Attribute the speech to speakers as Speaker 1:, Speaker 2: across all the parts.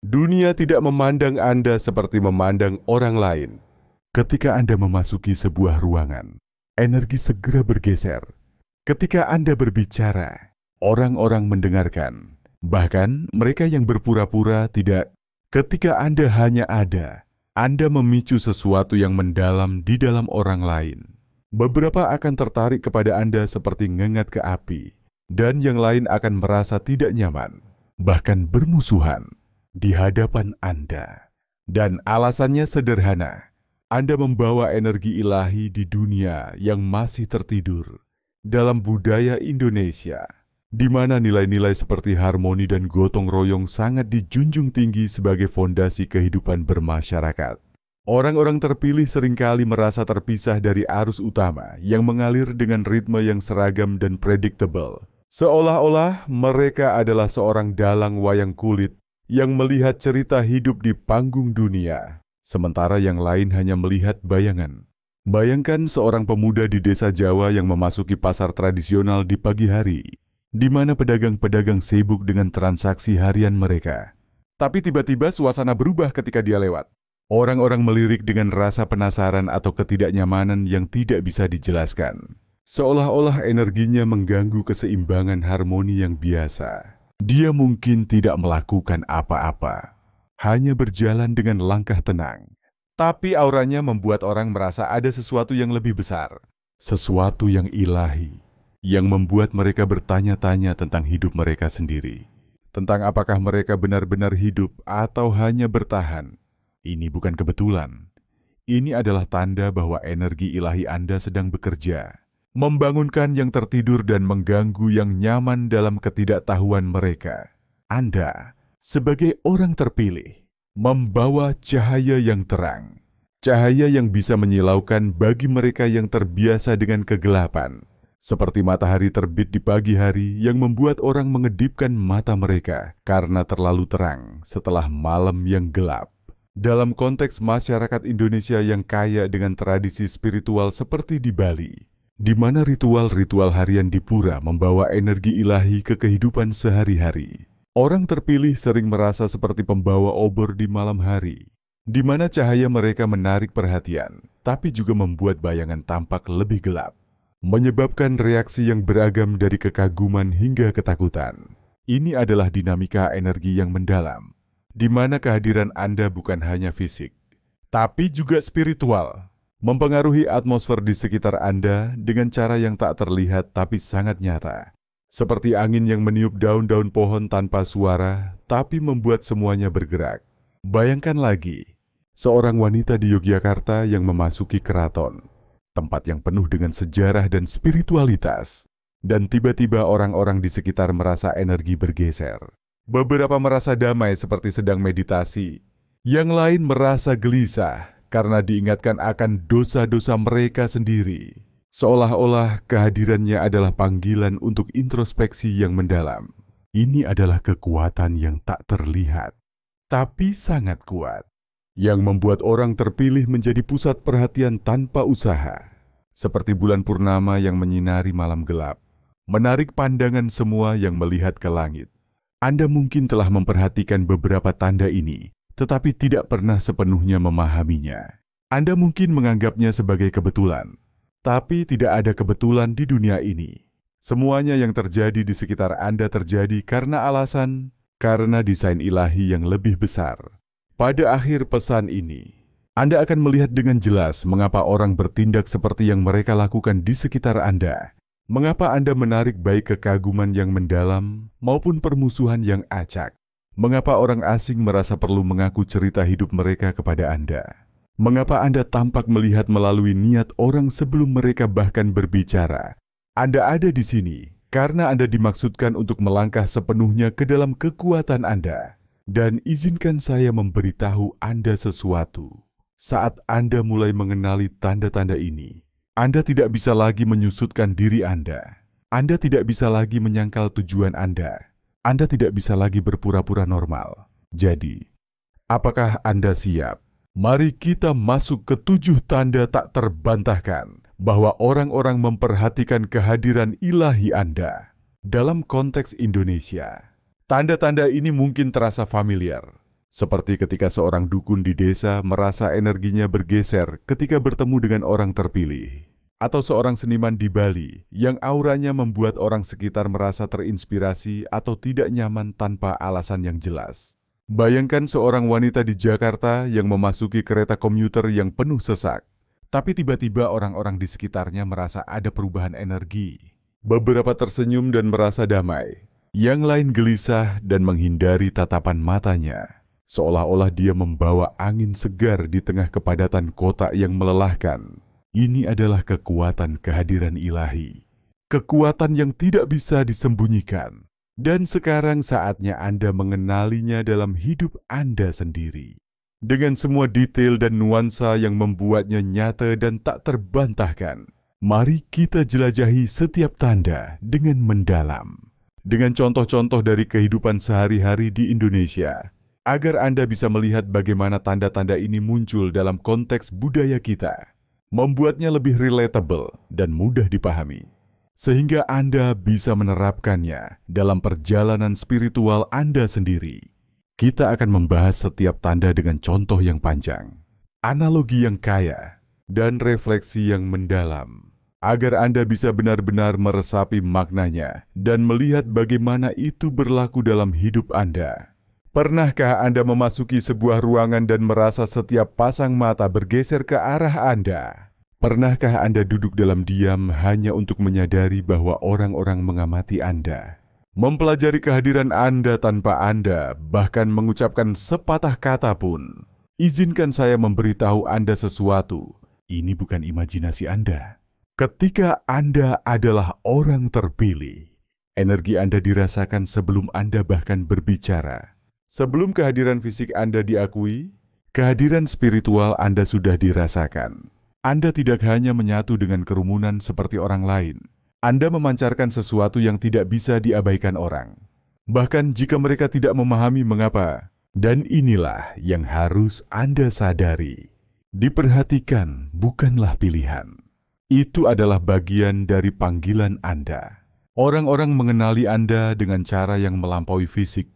Speaker 1: Dunia tidak memandang Anda seperti memandang orang lain. Ketika Anda memasuki sebuah ruangan, energi segera bergeser. Ketika Anda berbicara, orang-orang mendengarkan. Bahkan mereka yang berpura-pura tidak. Ketika Anda hanya ada, Anda memicu sesuatu yang mendalam di dalam orang lain. Beberapa akan tertarik kepada Anda seperti ngengat ke api, dan yang lain akan merasa tidak nyaman, bahkan bermusuhan di hadapan Anda. Dan alasannya sederhana, Anda membawa energi ilahi di dunia yang masih tertidur. Dalam budaya Indonesia, di mana nilai-nilai seperti harmoni dan gotong royong sangat dijunjung tinggi sebagai fondasi kehidupan bermasyarakat, orang-orang terpilih seringkali merasa terpisah dari arus utama yang mengalir dengan ritme yang seragam dan predictable. Seolah-olah mereka adalah seorang dalang wayang kulit yang melihat cerita hidup di panggung dunia, sementara yang lain hanya melihat bayangan. Bayangkan seorang pemuda di desa Jawa yang memasuki pasar tradisional di pagi hari, di mana pedagang-pedagang sibuk dengan transaksi harian mereka. Tapi tiba-tiba suasana berubah ketika dia lewat. Orang-orang melirik dengan rasa penasaran atau ketidaknyamanan yang tidak bisa dijelaskan. Seolah-olah energinya mengganggu keseimbangan harmoni yang biasa. Dia mungkin tidak melakukan apa-apa, hanya berjalan dengan langkah tenang. Tapi auranya membuat orang merasa ada sesuatu yang lebih besar, sesuatu yang ilahi, yang membuat mereka bertanya-tanya tentang hidup mereka sendiri. Tentang apakah mereka benar-benar hidup atau hanya bertahan. Ini bukan kebetulan. Ini adalah tanda bahwa energi ilahi Anda sedang bekerja, membangunkan yang tertidur dan mengganggu yang nyaman dalam ketidaktahuan mereka. Anda, sebagai orang terpilih, membawa cahaya yang terang, cahaya yang bisa menyilaukan bagi mereka yang terbiasa dengan kegelapan, seperti matahari terbit di pagi hari yang membuat orang mengedipkan mata mereka karena terlalu terang setelah malam yang gelap. Dalam konteks masyarakat Indonesia yang kaya dengan tradisi spiritual seperti di Bali, di mana ritual-ritual harian di pura membawa energi ilahi ke kehidupan sehari-hari. Orang terpilih sering merasa seperti pembawa obor di malam hari, di mana cahaya mereka menarik perhatian, tapi juga membuat bayangan tampak lebih gelap, menyebabkan reaksi yang beragam dari kekaguman hingga ketakutan. Ini adalah dinamika energi yang mendalam, di mana kehadiran Anda bukan hanya fisik, tapi juga spiritual, mempengaruhi atmosfer di sekitar Anda dengan cara yang tak terlihat tapi sangat nyata. Seperti angin yang meniup daun-daun pohon tanpa suara, tapi membuat semuanya bergerak. Bayangkan lagi, seorang wanita di Yogyakarta yang memasuki keraton, tempat yang penuh dengan sejarah dan spiritualitas, dan tiba-tiba orang-orang di sekitar merasa energi bergeser. Beberapa merasa damai seperti sedang meditasi, yang lain merasa gelisah karena diingatkan akan dosa-dosa mereka sendiri. Seolah-olah kehadirannya adalah panggilan untuk introspeksi yang mendalam. Ini adalah kekuatan yang tak terlihat, tapi sangat kuat, yang membuat orang terpilih menjadi pusat perhatian tanpa usaha. Seperti bulan purnama yang menyinari malam gelap, menarik pandangan semua yang melihat ke langit. Anda mungkin telah memperhatikan beberapa tanda ini, tetapi tidak pernah sepenuhnya memahaminya. Anda mungkin menganggapnya sebagai kebetulan, tapi tidak ada kebetulan di dunia ini. Semuanya yang terjadi di sekitar Anda terjadi karena desain ilahi yang lebih besar. Pada akhir pesan ini, Anda akan melihat dengan jelas mengapa orang bertindak seperti yang mereka lakukan di sekitar Anda. Mengapa Anda menarik baik kekaguman yang mendalam maupun permusuhan yang acak? Mengapa orang asing merasa perlu mengaku cerita hidup mereka kepada Anda? Mengapa Anda tampak melihat melalui niat orang sebelum mereka bahkan berbicara? Anda ada di sini karena Anda dimaksudkan untuk melangkah sepenuhnya ke dalam kekuatan Anda. Dan izinkan saya memberitahu Anda sesuatu. Saat Anda mulai mengenali tanda-tanda ini, Anda tidak bisa lagi menyusutkan diri Anda. Anda tidak bisa lagi menyangkal tujuan Anda. Anda tidak bisa lagi berpura-pura normal. Jadi, apakah Anda siap? Mari kita masuk ke 7 tanda tak terbantahkan bahwa orang-orang memperhatikan kehadiran ilahi Anda. Dalam konteks Indonesia, tanda-tanda ini mungkin terasa familiar. Seperti ketika seorang dukun di desa merasa energinya bergeser ketika bertemu dengan orang terpilih. Atau seorang seniman di Bali yang auranya membuat orang sekitar merasa terinspirasi atau tidak nyaman tanpa alasan yang jelas. Bayangkan seorang wanita di Jakarta yang memasuki kereta komuter yang penuh sesak. Tapi tiba-tiba orang-orang di sekitarnya merasa ada perubahan energi. Beberapa tersenyum dan merasa damai. Yang lain gelisah dan menghindari tatapan matanya. Seolah-olah dia membawa angin segar di tengah kepadatan kota yang melelahkan. Ini adalah kekuatan kehadiran ilahi. Kekuatan yang tidak bisa disembunyikan. Dan sekarang saatnya Anda mengenalinya dalam hidup Anda sendiri. Dengan semua detail dan nuansa yang membuatnya nyata dan tak terbantahkan. Mari kita jelajahi setiap tanda dengan mendalam. Dengan contoh-contoh dari kehidupan sehari-hari di Indonesia. Agar Anda bisa melihat bagaimana tanda-tanda ini muncul dalam konteks budaya kita. Membuatnya lebih relatable dan mudah dipahami. Sehingga Anda bisa menerapkannya dalam perjalanan spiritual Anda sendiri. Kita akan membahas setiap tanda dengan contoh yang panjang, analogi yang kaya, dan refleksi yang mendalam. Agar Anda bisa benar-benar meresapi maknanya dan melihat bagaimana itu berlaku dalam hidup Anda. Pernahkah Anda memasuki sebuah ruangan dan merasa setiap pasang mata bergeser ke arah Anda? Pernahkah Anda duduk dalam diam hanya untuk menyadari bahwa orang-orang mengamati Anda? Mempelajari kehadiran Anda tanpa Anda bahkan mengucapkan sepatah kata pun. Izinkan saya memberitahu Anda sesuatu. Ini bukan imajinasi Anda. Ketika Anda adalah orang terpilih, energi Anda dirasakan sebelum Anda bahkan berbicara. Sebelum kehadiran fisik Anda diakui, kehadiran spiritual Anda sudah dirasakan. Anda tidak hanya menyatu dengan kerumunan seperti orang lain. Anda memancarkan sesuatu yang tidak bisa diabaikan orang. Bahkan jika mereka tidak memahami mengapa. Dan inilah yang harus Anda sadari. Diperhatikan bukanlah pilihan. Itu adalah bagian dari panggilan Anda. Orang-orang mengenali Anda dengan cara yang melampaui fisik.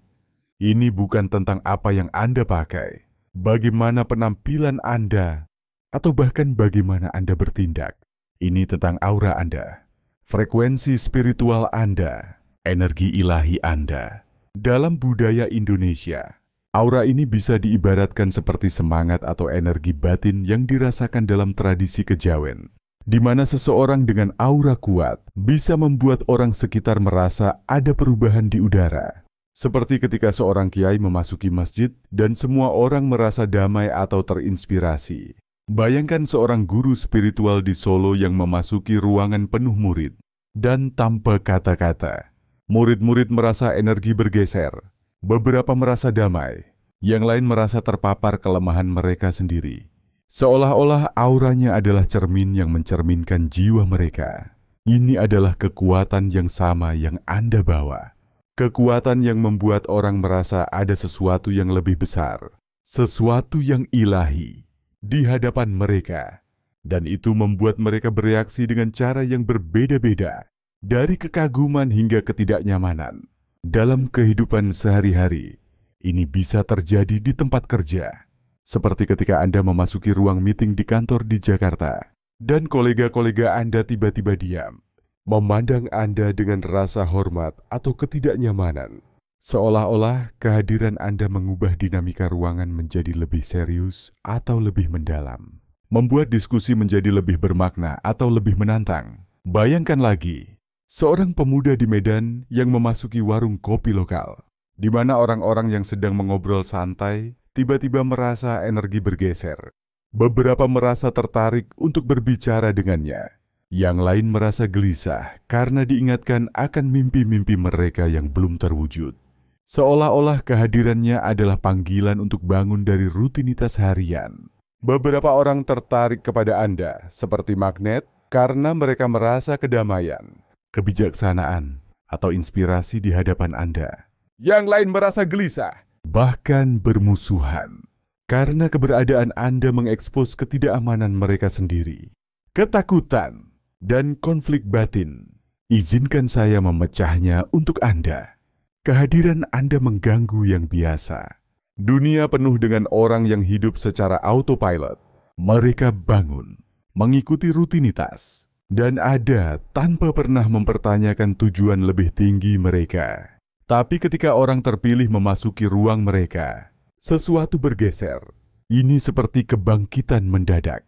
Speaker 1: Ini bukan tentang apa yang Anda pakai, bagaimana penampilan Anda, atau bahkan bagaimana Anda bertindak. Ini tentang aura Anda, frekuensi spiritual Anda, energi ilahi Anda. Dalam budaya Indonesia, aura ini bisa diibaratkan seperti semangat atau energi batin yang dirasakan dalam tradisi kejawen, di mana seseorang dengan aura kuat bisa membuat orang sekitar merasa ada perubahan di udara. Seperti ketika seorang kiai memasuki masjid dan semua orang merasa damai atau terinspirasi. Bayangkan seorang guru spiritual di Solo yang memasuki ruangan penuh murid. Dan tanpa kata-kata, murid-murid merasa energi bergeser. Beberapa merasa damai, yang lain merasa terpapar kelemahan mereka sendiri. Seolah-olah auranya adalah cermin yang mencerminkan jiwa mereka. Ini adalah kekuatan yang sama yang Anda bawa. Kekuatan yang membuat orang merasa ada sesuatu yang lebih besar, sesuatu yang ilahi di hadapan mereka. Dan itu membuat mereka bereaksi dengan cara yang berbeda-beda, dari kekaguman hingga ketidaknyamanan. Dalam kehidupan sehari-hari, ini bisa terjadi di tempat kerja. Seperti ketika Anda memasuki ruang meeting di kantor di Jakarta, dan kolega-kolega Anda tiba-tiba diam. Memandang Anda dengan rasa hormat atau ketidaknyamanan, seolah-olah kehadiran Anda mengubah dinamika ruangan menjadi lebih serius atau lebih mendalam, membuat diskusi menjadi lebih bermakna atau lebih menantang. Bayangkan lagi, seorang pemuda di Medan yang memasuki warung kopi lokal, di mana orang-orang yang sedang mengobrol santai tiba-tiba merasa energi bergeser. Beberapa merasa tertarik untuk berbicara dengannya. Yang lain merasa gelisah karena diingatkan akan mimpi-mimpi mereka yang belum terwujud. Seolah-olah kehadirannya adalah panggilan untuk bangun dari rutinitas harian. Beberapa orang tertarik kepada Anda seperti magnet karena mereka merasa kedamaian, kebijaksanaan, atau inspirasi di hadapan Anda. Yang lain merasa gelisah, bahkan bermusuhan, karena keberadaan Anda mengekspos ketidakamanan mereka sendiri. Ketakutan dan konflik batin, izinkan saya memecahnya untuk Anda. Kehadiran Anda mengganggu yang biasa. Dunia penuh dengan orang yang hidup secara autopilot. Mereka bangun, mengikuti rutinitas, dan ada tanpa pernah mempertanyakan tujuan lebih tinggi mereka. Tapi ketika orang terpilih memasuki ruang mereka, sesuatu bergeser. Ini seperti kebangkitan mendadak.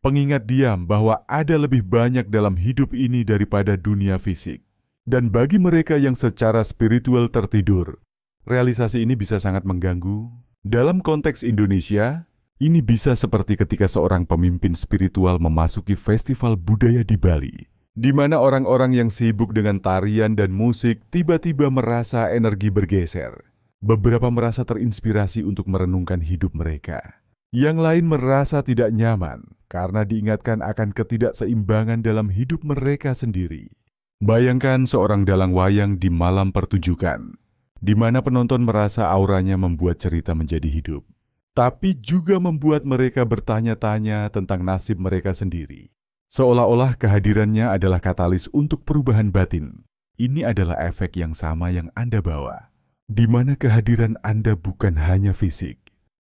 Speaker 1: Pengingat diam bahwa ada lebih banyak dalam hidup ini daripada dunia fisik. Dan bagi mereka yang secara spiritual tertidur, realisasi ini bisa sangat mengganggu. Dalam konteks Indonesia, ini bisa seperti ketika seorang pemimpin spiritual memasuki festival budaya di Bali, di mana orang-orang yang sibuk dengan tarian dan musik tiba-tiba merasa energi bergeser. Beberapa merasa terinspirasi untuk merenungkan hidup mereka. Yang lain merasa tidak nyaman karena diingatkan akan ketidakseimbangan dalam hidup mereka sendiri. Bayangkan seorang dalang wayang di malam pertunjukan, di mana penonton merasa auranya membuat cerita menjadi hidup, tapi juga membuat mereka bertanya-tanya tentang nasib mereka sendiri. Seolah-olah kehadirannya adalah katalis untuk perubahan batin. Ini adalah efek yang sama yang Anda bawa, di mana kehadiran Anda bukan hanya fisik,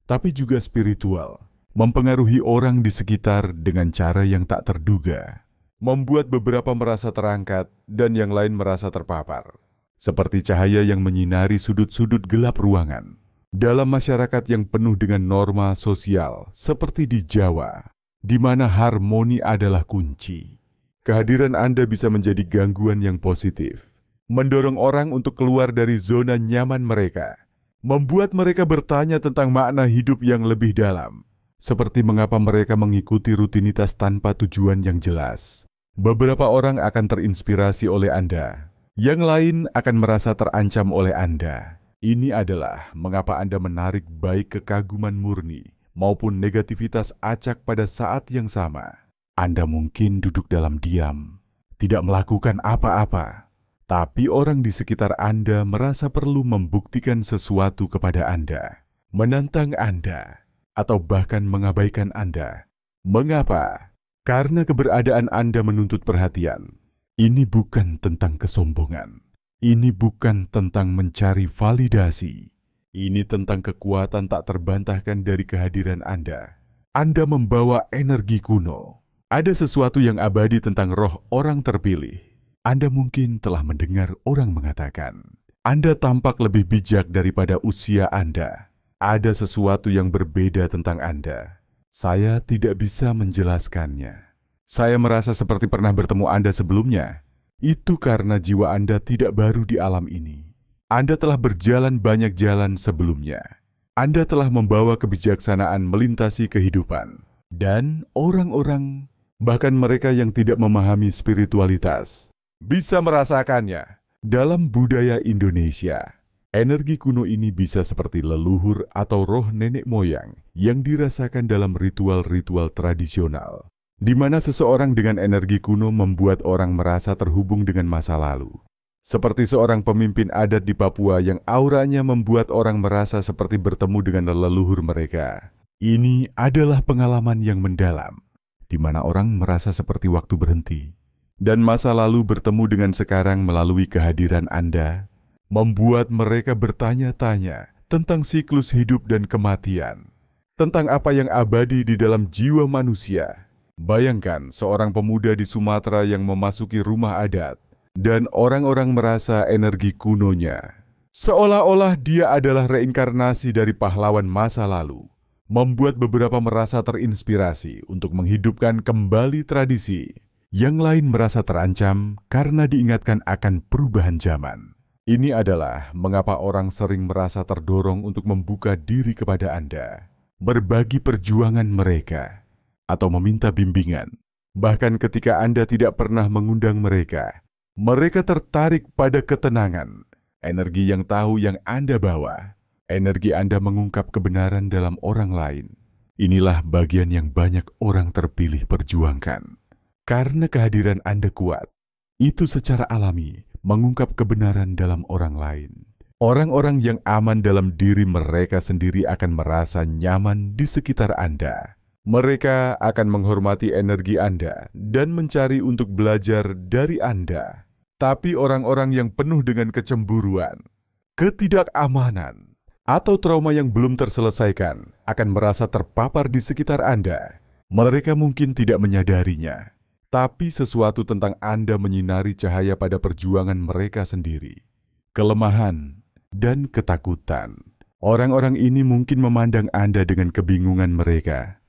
Speaker 1: tapi juga spiritual, mempengaruhi orang di sekitar dengan cara yang tak terduga, membuat beberapa merasa terangkat dan yang lain merasa terpapar. Seperti cahaya yang menyinari sudut-sudut gelap ruangan. Dalam masyarakat yang penuh dengan norma sosial seperti di Jawa, di mana harmoni adalah kunci, kehadiran Anda bisa menjadi gangguan yang positif, mendorong orang untuk keluar dari zona nyaman mereka, membuat mereka bertanya tentang makna hidup yang lebih dalam, seperti mengapa mereka mengikuti rutinitas tanpa tujuan yang jelas. Beberapa orang akan terinspirasi oleh Anda, yang lain akan merasa terancam oleh Anda. Ini adalah mengapa Anda menarik baik kekaguman murni maupun negativitas acak pada saat yang sama. Anda mungkin duduk dalam diam, tidak melakukan apa-apa, tapi orang di sekitar Anda merasa perlu membuktikan sesuatu kepada Anda, menantang Anda, atau bahkan mengabaikan Anda. Mengapa? Karena keberadaan Anda menuntut perhatian. Ini bukan tentang kesombongan. Ini bukan tentang mencari validasi. Ini tentang kekuatan tak terbantahkan dari kehadiran Anda. Anda membawa energi kuno. Ada sesuatu yang abadi tentang roh orang terpilih. Anda mungkin telah mendengar orang mengatakan, Anda tampak lebih bijak daripada usia Anda. Ada sesuatu yang berbeda tentang Anda. Saya tidak bisa menjelaskannya. Saya merasa seperti pernah bertemu Anda sebelumnya. Itu karena jiwa Anda tidak baru di alam ini. Anda telah berjalan banyak jalan sebelumnya. Anda telah membawa kebijaksanaan melintasi kehidupan. Dan orang-orang, bahkan mereka yang tidak memahami spiritualitas, bisa merasakannya. Dalam budaya Indonesia, energi kuno ini bisa seperti leluhur atau roh nenek moyang yang dirasakan dalam ritual-ritual tradisional, di mana seseorang dengan energi kuno membuat orang merasa terhubung dengan masa lalu. Seperti seorang pemimpin adat di Papua yang auranya membuat orang merasa seperti bertemu dengan leluhur mereka. Ini adalah pengalaman yang mendalam, di mana orang merasa seperti waktu berhenti. Dan masa lalu bertemu dengan sekarang melalui kehadiran Anda, membuat mereka bertanya-tanya tentang siklus hidup dan kematian, tentang apa yang abadi di dalam jiwa manusia. Bayangkan seorang pemuda di Sumatera yang memasuki rumah adat, dan orang-orang merasa energi kunonya, seolah-olah dia adalah reinkarnasi dari pahlawan masa lalu, membuat beberapa merasa terinspirasi untuk menghidupkan kembali tradisi. Yang lain merasa terancam karena diingatkan akan perubahan zaman. Ini adalah mengapa orang sering merasa terdorong untuk membuka diri kepada Anda, berbagi perjuangan mereka, atau meminta bimbingan. Bahkan ketika Anda tidak pernah mengundang mereka, mereka tertarik pada ketenangan, energi yang tahu yang Anda bawa, energi Anda mengungkap kebenaran dalam orang lain. Inilah bagian yang banyak orang terpilih perjuangkan. Karena kehadiran Anda kuat, itu secara alami mengungkap kebenaran dalam orang lain. Orang-orang yang aman dalam diri mereka sendiri akan merasa nyaman di sekitar Anda. Mereka akan menghormati energi Anda dan mencari untuk belajar dari Anda. Tapi orang-orang yang penuh dengan kecemburuan, ketidakamanan, atau trauma yang belum terselesaikan akan merasa terpapar di sekitar Anda. Mereka mungkin tidak menyadarinya, tapi sesuatu tentang Anda menyinari cahaya pada perjuangan mereka sendiri. Kelemahan dan ketakutan. Orang-orang ini mungkin memandang Anda dengan kebingungan mereka.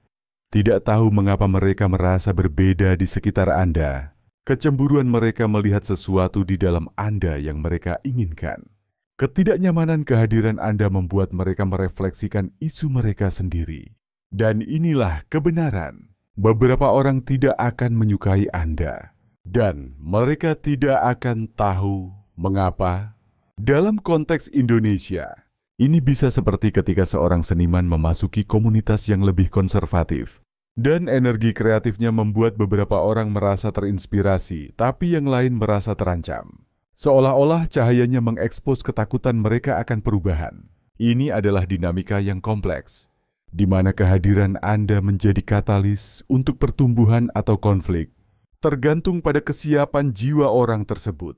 Speaker 1: Tidak tahu mengapa mereka merasa berbeda di sekitar Anda. Kecemburuan mereka melihat sesuatu di dalam Anda yang mereka inginkan. Ketidaknyamanan kehadiran Anda membuat mereka merefleksikan isu mereka sendiri. Dan inilah kebenaran. Beberapa orang tidak akan menyukai Anda. Dan mereka tidak akan tahu mengapa. Dalam konteks Indonesia, ini bisa seperti ketika seorang seniman memasuki komunitas yang lebih konservatif. Dan energi kreatifnya membuat beberapa orang merasa terinspirasi, tapi yang lain merasa terancam. Seolah-olah cahayanya mengekspos ketakutan mereka akan perubahan. Ini adalah dinamika yang kompleks, di mana kehadiran Anda menjadi katalis untuk pertumbuhan atau konflik, tergantung pada kesiapan jiwa orang tersebut.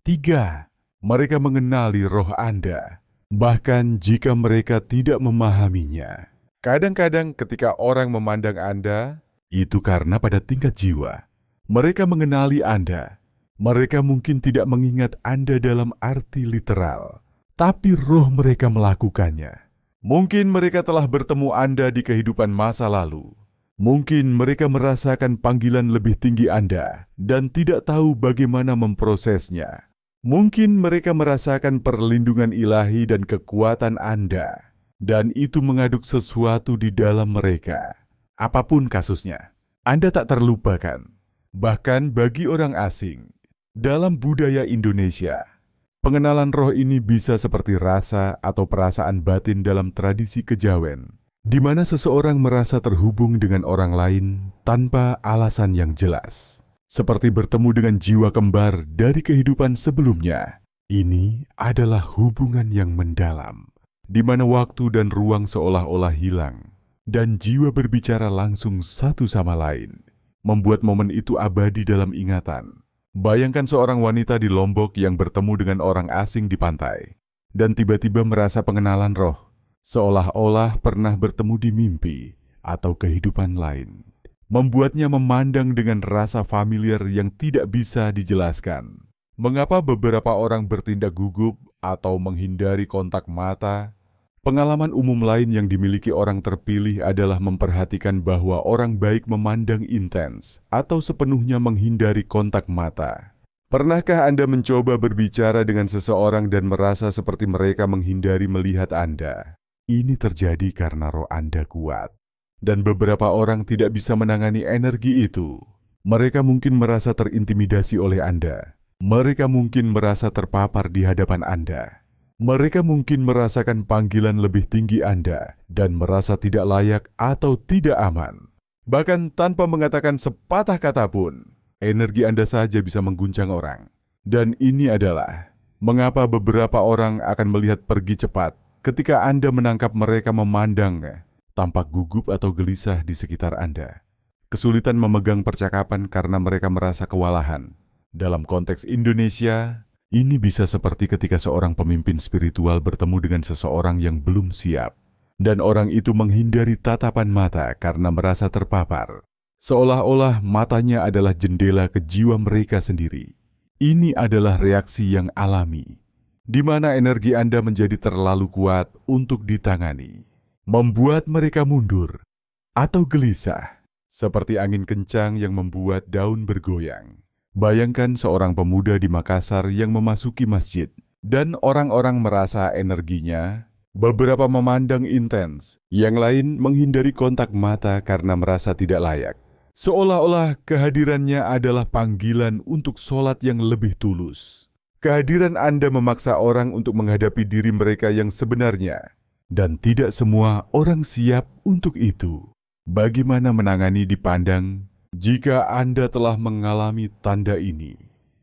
Speaker 1: 3. Mereka mengenali roh Anda, bahkan jika mereka tidak memahaminya. Kadang-kadang ketika orang memandang Anda, itu karena pada tingkat jiwa. Mereka mengenali Anda. Mereka mungkin tidak mengingat Anda dalam arti literal, tapi roh mereka melakukannya. Mungkin mereka telah bertemu Anda di kehidupan masa lalu. Mungkin mereka merasakan panggilan lebih tinggi Anda dan tidak tahu bagaimana memprosesnya. Mungkin mereka merasakan perlindungan ilahi dan kekuatan Anda, dan itu mengaduk sesuatu di dalam mereka. Apapun kasusnya, Anda tak terlupakan. Bahkan bagi orang asing, dalam budaya Indonesia, pengenalan roh ini bisa seperti rasa atau perasaan batin dalam tradisi kejawen, di mana seseorang merasa terhubung dengan orang lain tanpa alasan yang jelas. Seperti bertemu dengan jiwa kembar dari kehidupan sebelumnya. Ini adalah hubungan yang mendalam, di mana waktu dan ruang seolah-olah hilang, dan jiwa berbicara langsung satu sama lain, membuat momen itu abadi dalam ingatan. Bayangkan seorang wanita di Lombok yang bertemu dengan orang asing di pantai, dan tiba-tiba merasa pengenalan roh, seolah-olah pernah bertemu di mimpi atau kehidupan lain. Membuatnya memandang dengan rasa familiar yang tidak bisa dijelaskan. Mengapa beberapa orang bertindak gugup atau menghindari kontak mata? Pengalaman umum lain yang dimiliki orang terpilih adalah memperhatikan bahwa orang baik memandang intens atau sepenuhnya menghindari kontak mata. Pernahkah Anda mencoba berbicara dengan seseorang dan merasa seperti mereka menghindari melihat Anda? Ini terjadi karena roh Anda kuat, dan beberapa orang tidak bisa menangani energi itu. Mereka mungkin merasa terintimidasi oleh Anda. Mereka mungkin merasa terpapar di hadapan Anda. Mereka mungkin merasakan panggilan lebih tinggi Anda dan merasa tidak layak atau tidak aman. Bahkan tanpa mengatakan sepatah kata pun, energi Anda saja bisa mengguncang orang. Dan ini adalah mengapa beberapa orang akan melihat pergi cepat ketika Anda menangkap mereka memandang tampak gugup atau gelisah di sekitar Anda. Kesulitan memegang percakapan karena mereka merasa kewalahan. Dalam konteks Indonesia, ini bisa seperti ketika seorang pemimpin spiritual bertemu dengan seseorang yang belum siap, dan orang itu menghindari tatapan mata karena merasa terpapar, seolah-olah matanya adalah jendela ke jiwa mereka sendiri. Ini adalah reaksi yang alami, di mana energi Anda menjadi terlalu kuat untuk ditangani, membuat mereka mundur atau gelisah, seperti angin kencang yang membuat daun bergoyang. Bayangkan seorang pemuda di Makassar yang memasuki masjid, dan orang-orang merasa energinya, beberapa memandang intens, yang lain menghindari kontak mata karena merasa tidak layak. Seolah-olah kehadirannya adalah panggilan untuk sholat yang lebih tulus. Kehadiran Anda memaksa orang untuk menghadapi diri mereka yang sebenarnya, dan tidak semua orang siap untuk itu. Bagaimana menangani dipandang? Jika Anda telah mengalami tanda ini,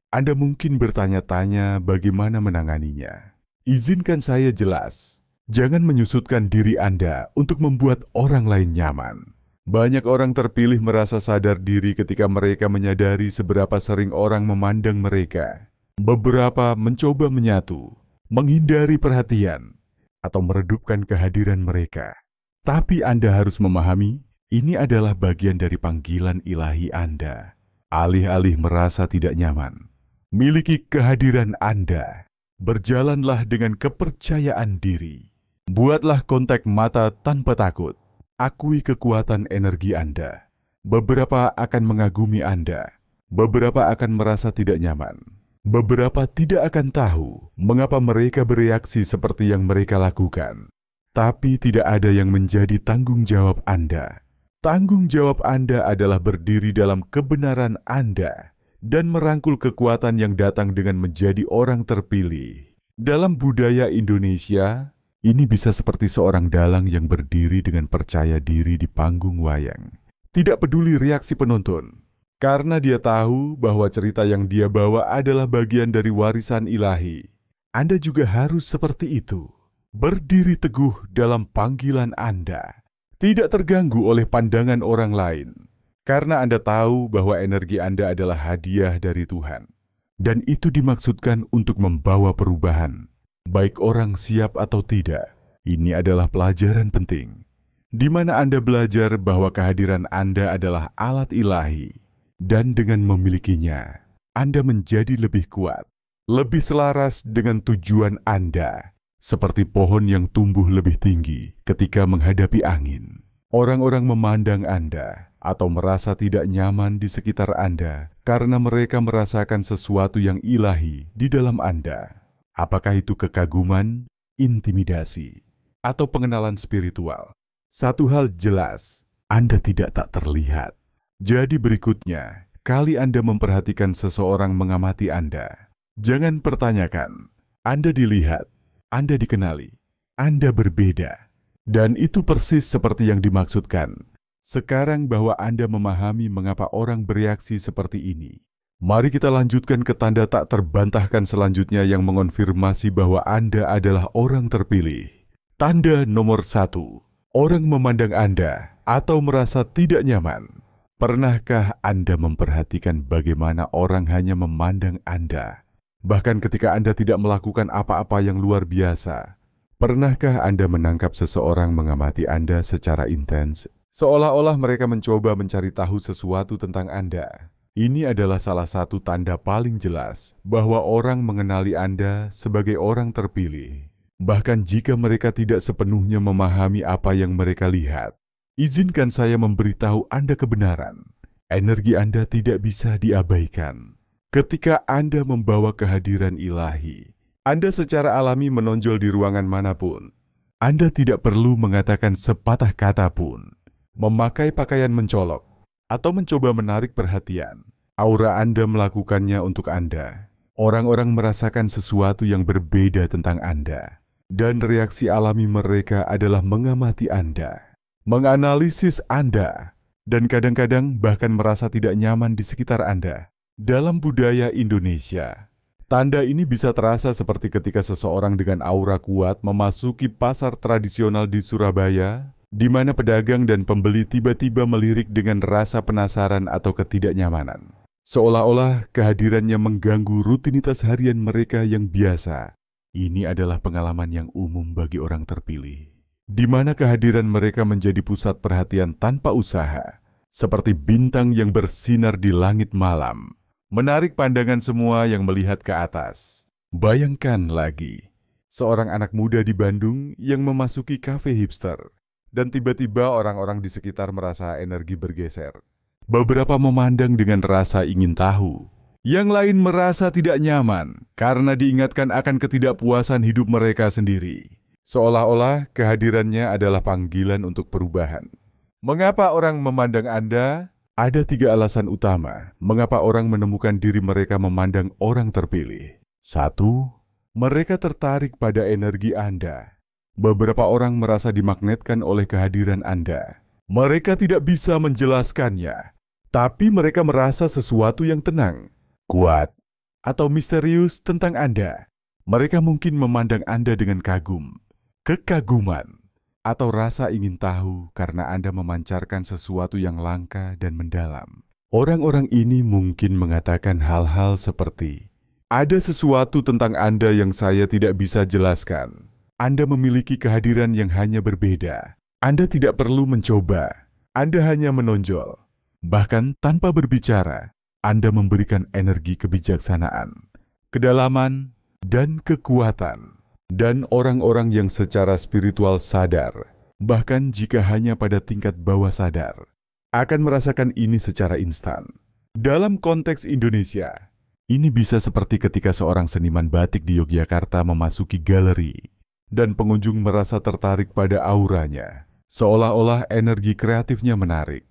Speaker 1: Anda mungkin bertanya-tanya bagaimana menanganinya. Izinkan saya jelas, jangan menyusutkan diri Anda untuk membuat orang lain nyaman. Banyak orang terpilih merasa sadar diri ketika mereka menyadari seberapa sering orang memandang mereka. Beberapa mencoba menyatu, menghindari perhatian, atau meredupkan kehadiran mereka. Tapi Anda harus memahami, ini adalah bagian dari panggilan ilahi Anda. Alih-alih merasa tidak nyaman, miliki kehadiran Anda. Berjalanlah dengan kepercayaan diri. Buatlah kontak mata tanpa takut. Akui kekuatan energi Anda. Beberapa akan mengagumi Anda. Beberapa akan merasa tidak nyaman. Beberapa tidak akan tahu mengapa mereka bereaksi seperti yang mereka lakukan. Tapi tidak ada yang menjadi tanggung jawab Anda. Tanggung jawab Anda adalah berdiri dalam kebenaran Anda dan merangkul kekuatan yang datang dengan menjadi orang terpilih. Dalam budaya Indonesia, ini bisa seperti seorang dalang yang berdiri dengan percaya diri di panggung wayang. Tidak peduli reaksi penonton, karena dia tahu bahwa cerita yang dia bawa adalah bagian dari warisan ilahi. Anda juga harus seperti itu. Berdiri teguh dalam panggilan Anda, tidak terganggu oleh pandangan orang lain, karena Anda tahu bahwa energi Anda adalah hadiah dari Tuhan. Dan itu dimaksudkan untuk membawa perubahan, baik orang siap atau tidak. Ini adalah pelajaran penting, di mana Anda belajar bahwa kehadiran Anda adalah alat ilahi, dan dengan memilikinya, Anda menjadi lebih kuat, lebih selaras dengan tujuan Anda. Seperti pohon yang tumbuh lebih tinggi ketika menghadapi angin. Orang-orang memandang Anda atau merasa tidak nyaman di sekitar Anda karena mereka merasakan sesuatu yang ilahi di dalam Anda. Apakah itu kekaguman, intimidasi, atau pengenalan spiritual? Satu hal jelas, Anda tidak tak terlihat. Jadi berikutnya, kali Anda memperhatikan seseorang mengamati Anda, jangan pertanyakan, Anda dilihat, Anda dikenali, Anda berbeda. Dan itu persis seperti yang dimaksudkan. Sekarang bahwa Anda memahami mengapa orang bereaksi seperti ini. Mari kita lanjutkan ke tanda tak terbantahkan selanjutnya yang mengonfirmasi bahwa Anda adalah orang terpilih. Tanda nomor 1. Orang memandang Anda atau merasa tidak nyaman. Pernahkah Anda memperhatikan bagaimana orang hanya memandang Anda? Bahkan ketika Anda tidak melakukan apa-apa yang luar biasa, pernahkah Anda menangkap seseorang mengamati Anda secara intens, seolah-olah mereka mencoba mencari tahu sesuatu tentang Anda? Ini adalah salah satu tanda paling jelas bahwa orang mengenali Anda sebagai orang terpilih. Bahkan jika mereka tidak sepenuhnya memahami apa yang mereka lihat, izinkan saya memberitahu Anda kebenaran. Energi Anda tidak bisa diabaikan. Ketika Anda membawa kehadiran ilahi, Anda secara alami menonjol di ruangan manapun. Anda tidak perlu mengatakan sepatah kata pun, memakai pakaian mencolok, atau mencoba menarik perhatian. Aura Anda melakukannya untuk Anda. Orang-orang merasakan sesuatu yang berbeda tentang Anda. Dan reaksi alami mereka adalah mengamati Anda, menganalisis Anda, dan kadang-kadang bahkan merasa tidak nyaman di sekitar Anda. Dalam budaya Indonesia, tanda ini bisa terasa seperti ketika seseorang dengan aura kuat memasuki pasar tradisional di Surabaya, di mana pedagang dan pembeli tiba-tiba melirik dengan rasa penasaran atau ketidaknyamanan. Seolah-olah kehadirannya mengganggu rutinitas harian mereka yang biasa. Ini adalah pengalaman yang umum bagi orang terpilih, di mana kehadiran mereka menjadi pusat perhatian tanpa usaha, seperti bintang yang bersinar di langit malam. Menarik pandangan semua yang melihat ke atas. Bayangkan lagi, seorang anak muda di Bandung yang memasuki kafe hipster, dan tiba-tiba orang-orang di sekitar merasa energi bergeser. Beberapa memandang dengan rasa ingin tahu. Yang lain merasa tidak nyaman karena diingatkan akan ketidakpuasan hidup mereka sendiri. Seolah-olah kehadirannya adalah panggilan untuk perubahan. Mengapa orang memandang Anda? Ada 3 alasan utama mengapa orang menemukan diri mereka memandang orang terpilih. 1. Mereka tertarik pada energi Anda. Beberapa orang merasa dimagnetkan oleh kehadiran Anda. Mereka tidak bisa menjelaskannya, tapi mereka merasa sesuatu yang tenang, kuat, atau misterius tentang Anda. Mereka mungkin memandang Anda dengan kagum, kekaguman, atau rasa ingin tahu karena Anda memancarkan sesuatu yang langka dan mendalam. Orang-orang ini mungkin mengatakan hal-hal seperti, "Ada sesuatu tentang Anda yang saya tidak bisa jelaskan." Anda memiliki kehadiran yang hanya berbeda. Anda tidak perlu mencoba. Anda hanya menonjol. Bahkan tanpa berbicara, Anda memberikan energi kebijaksanaan, kedalaman, dan kekuatan. Dan orang-orang yang secara spiritual sadar, bahkan jika hanya pada tingkat bawah sadar, akan merasakan ini secara instan. Dalam konteks Indonesia, ini bisa seperti ketika seorang seniman batik di Yogyakarta memasuki galeri, dan pengunjung merasa tertarik pada auranya, seolah-olah energi kreatifnya menarik.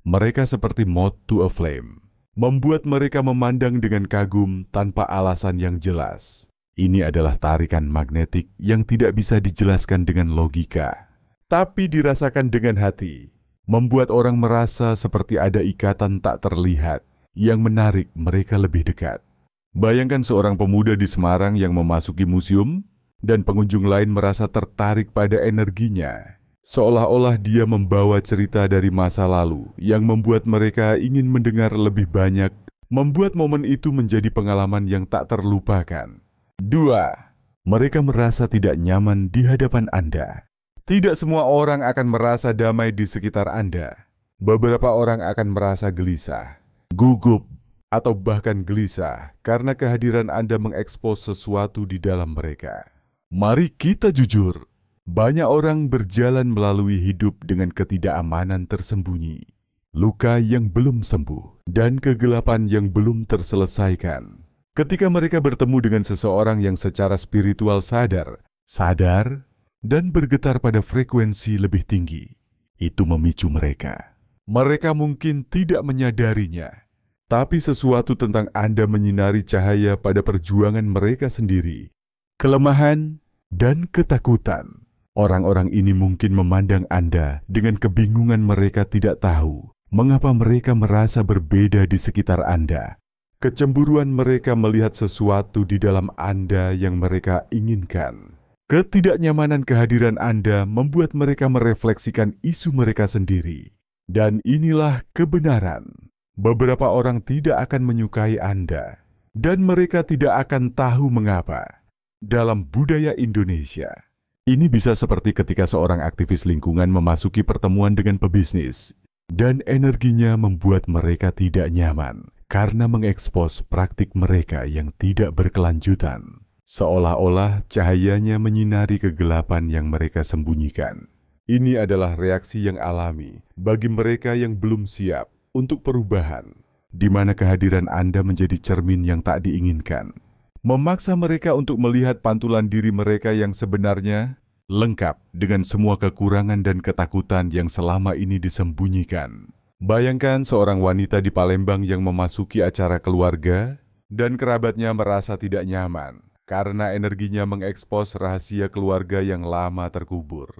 Speaker 1: Mereka seperti moth to a flame, membuat mereka memandang dengan kagum tanpa alasan yang jelas. Ini adalah tarikan magnetik yang tidak bisa dijelaskan dengan logika, tapi dirasakan dengan hati, membuat orang merasa seperti ada ikatan tak terlihat yang menarik mereka lebih dekat. Bayangkan seorang pemuda di Semarang yang memasuki museum, dan pengunjung lain merasa tertarik pada energinya, seolah-olah dia membawa cerita dari masa lalu yang membuat mereka ingin mendengar lebih banyak, membuat momen itu menjadi pengalaman yang tak terlupakan. 2. Mereka merasa tidak nyaman di hadapan Anda. Tidak semua orang akan merasa damai di sekitar Anda. Beberapa orang akan merasa gelisah, gugup, atau bahkan gelisah karena kehadiran Anda mengekspos sesuatu di dalam mereka. Mari kita jujur, banyak orang berjalan melalui hidup dengan ketidakamanan tersembunyi, luka yang belum sembuh, dan kegelapan yang belum terselesaikan. Ketika mereka bertemu dengan seseorang yang secara spiritual sadar, dan bergetar pada frekuensi lebih tinggi, itu memicu mereka. Mereka mungkin tidak menyadarinya, tapi sesuatu tentang Anda menyinari cahaya pada perjuangan mereka sendiri. Kelemahan dan ketakutan. Orang-orang ini mungkin memandang Anda dengan kebingungan. Mereka tidak tahu mengapa mereka merasa berbeda di sekitar Anda. Kecemburuan mereka melihat sesuatu di dalam Anda yang mereka inginkan. Ketidaknyamanan kehadiran Anda membuat mereka merefleksikan isu mereka sendiri. Dan inilah kebenaran. Beberapa orang tidak akan menyukai Anda, dan mereka tidak akan tahu mengapa. Dalam budaya Indonesia, ini bisa seperti ketika seorang aktivis lingkungan memasuki pertemuan dengan pebisnis, dan energinya membuat mereka tidak nyaman karena mengekspos praktik mereka yang tidak berkelanjutan, seolah-olah cahayanya menyinari kegelapan yang mereka sembunyikan. Ini adalah reaksi yang alami bagi mereka yang belum siap untuk perubahan, di mana kehadiran Anda menjadi cermin yang tak diinginkan. Memaksa mereka untuk melihat pantulan diri mereka yang sebenarnya lengkap dengan semua kekurangan dan ketakutan yang selama ini disembunyikan. Bayangkan seorang wanita di Palembang yang memasuki acara keluarga dan kerabatnya merasa tidak nyaman karena energinya mengekspos rahasia keluarga yang lama terkubur.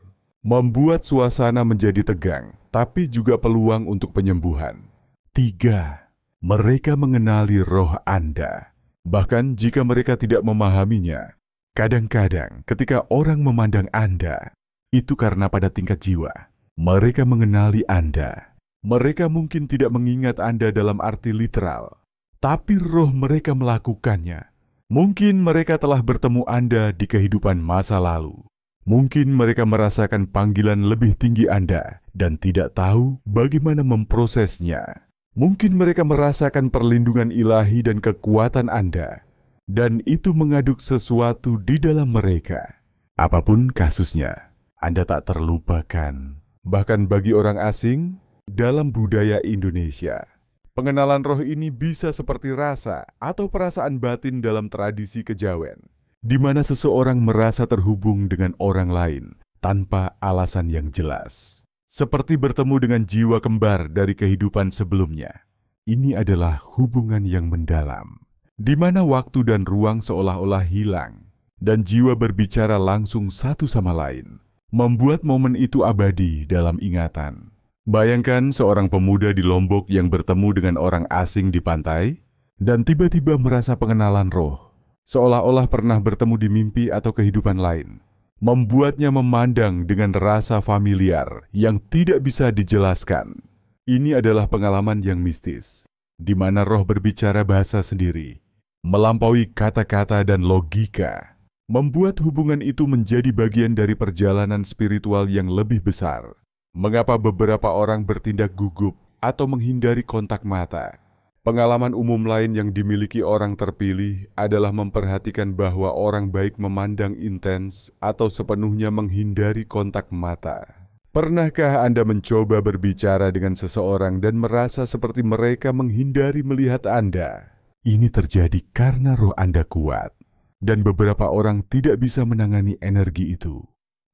Speaker 1: Membuat suasana menjadi tegang, tapi juga peluang untuk penyembuhan. 3. Mereka mengenali roh Anda. Bahkan jika mereka tidak memahaminya, kadang-kadang ketika orang memandang Anda, itu karena pada tingkat jiwa, mereka mengenali Anda. Mereka mungkin tidak mengingat Anda dalam arti literal, tapi roh mereka melakukannya. Mungkin mereka telah bertemu Anda di kehidupan masa lalu. Mungkin mereka merasakan panggilan lebih tinggi Anda dan tidak tahu bagaimana memprosesnya. Mungkin mereka merasakan perlindungan ilahi dan kekuatan Anda, dan itu mengaduk sesuatu di dalam mereka. Apapun kasusnya, Anda tak terlupakan. Bahkan bagi orang asing, dalam budaya Indonesia, pengenalan roh ini bisa seperti rasa atau perasaan batin dalam tradisi kejawen, di mana seseorang merasa terhubung dengan orang lain tanpa alasan yang jelas. Seperti bertemu dengan jiwa kembar dari kehidupan sebelumnya. Ini adalah hubungan yang mendalam, di mana waktu dan ruang seolah-olah hilang, dan jiwa berbicara langsung satu sama lain, membuat momen itu abadi dalam ingatan. Bayangkan seorang pemuda di Lombok yang bertemu dengan orang asing di pantai, dan tiba-tiba merasa pengenalan roh, seolah-olah pernah bertemu di mimpi atau kehidupan lain. Membuatnya memandang dengan rasa familiar yang tidak bisa dijelaskan. Ini adalah pengalaman yang mistis, di mana roh berbicara bahasa sendiri, melampaui kata-kata dan logika. membuat hubungan itu menjadi bagian dari perjalanan spiritual yang lebih besar. Mengapa beberapa orang bertindak gugup atau menghindari kontak mata? Pengalaman umum lain yang dimiliki orang terpilih adalah memperhatikan bahwa orang baik memandang intens atau sepenuhnya menghindari kontak mata. Pernahkah Anda mencoba berbicara dengan seseorang dan merasa seperti mereka menghindari melihat Anda? Ini terjadi karena roh Anda kuat. Dan beberapa orang tidak bisa menangani energi itu.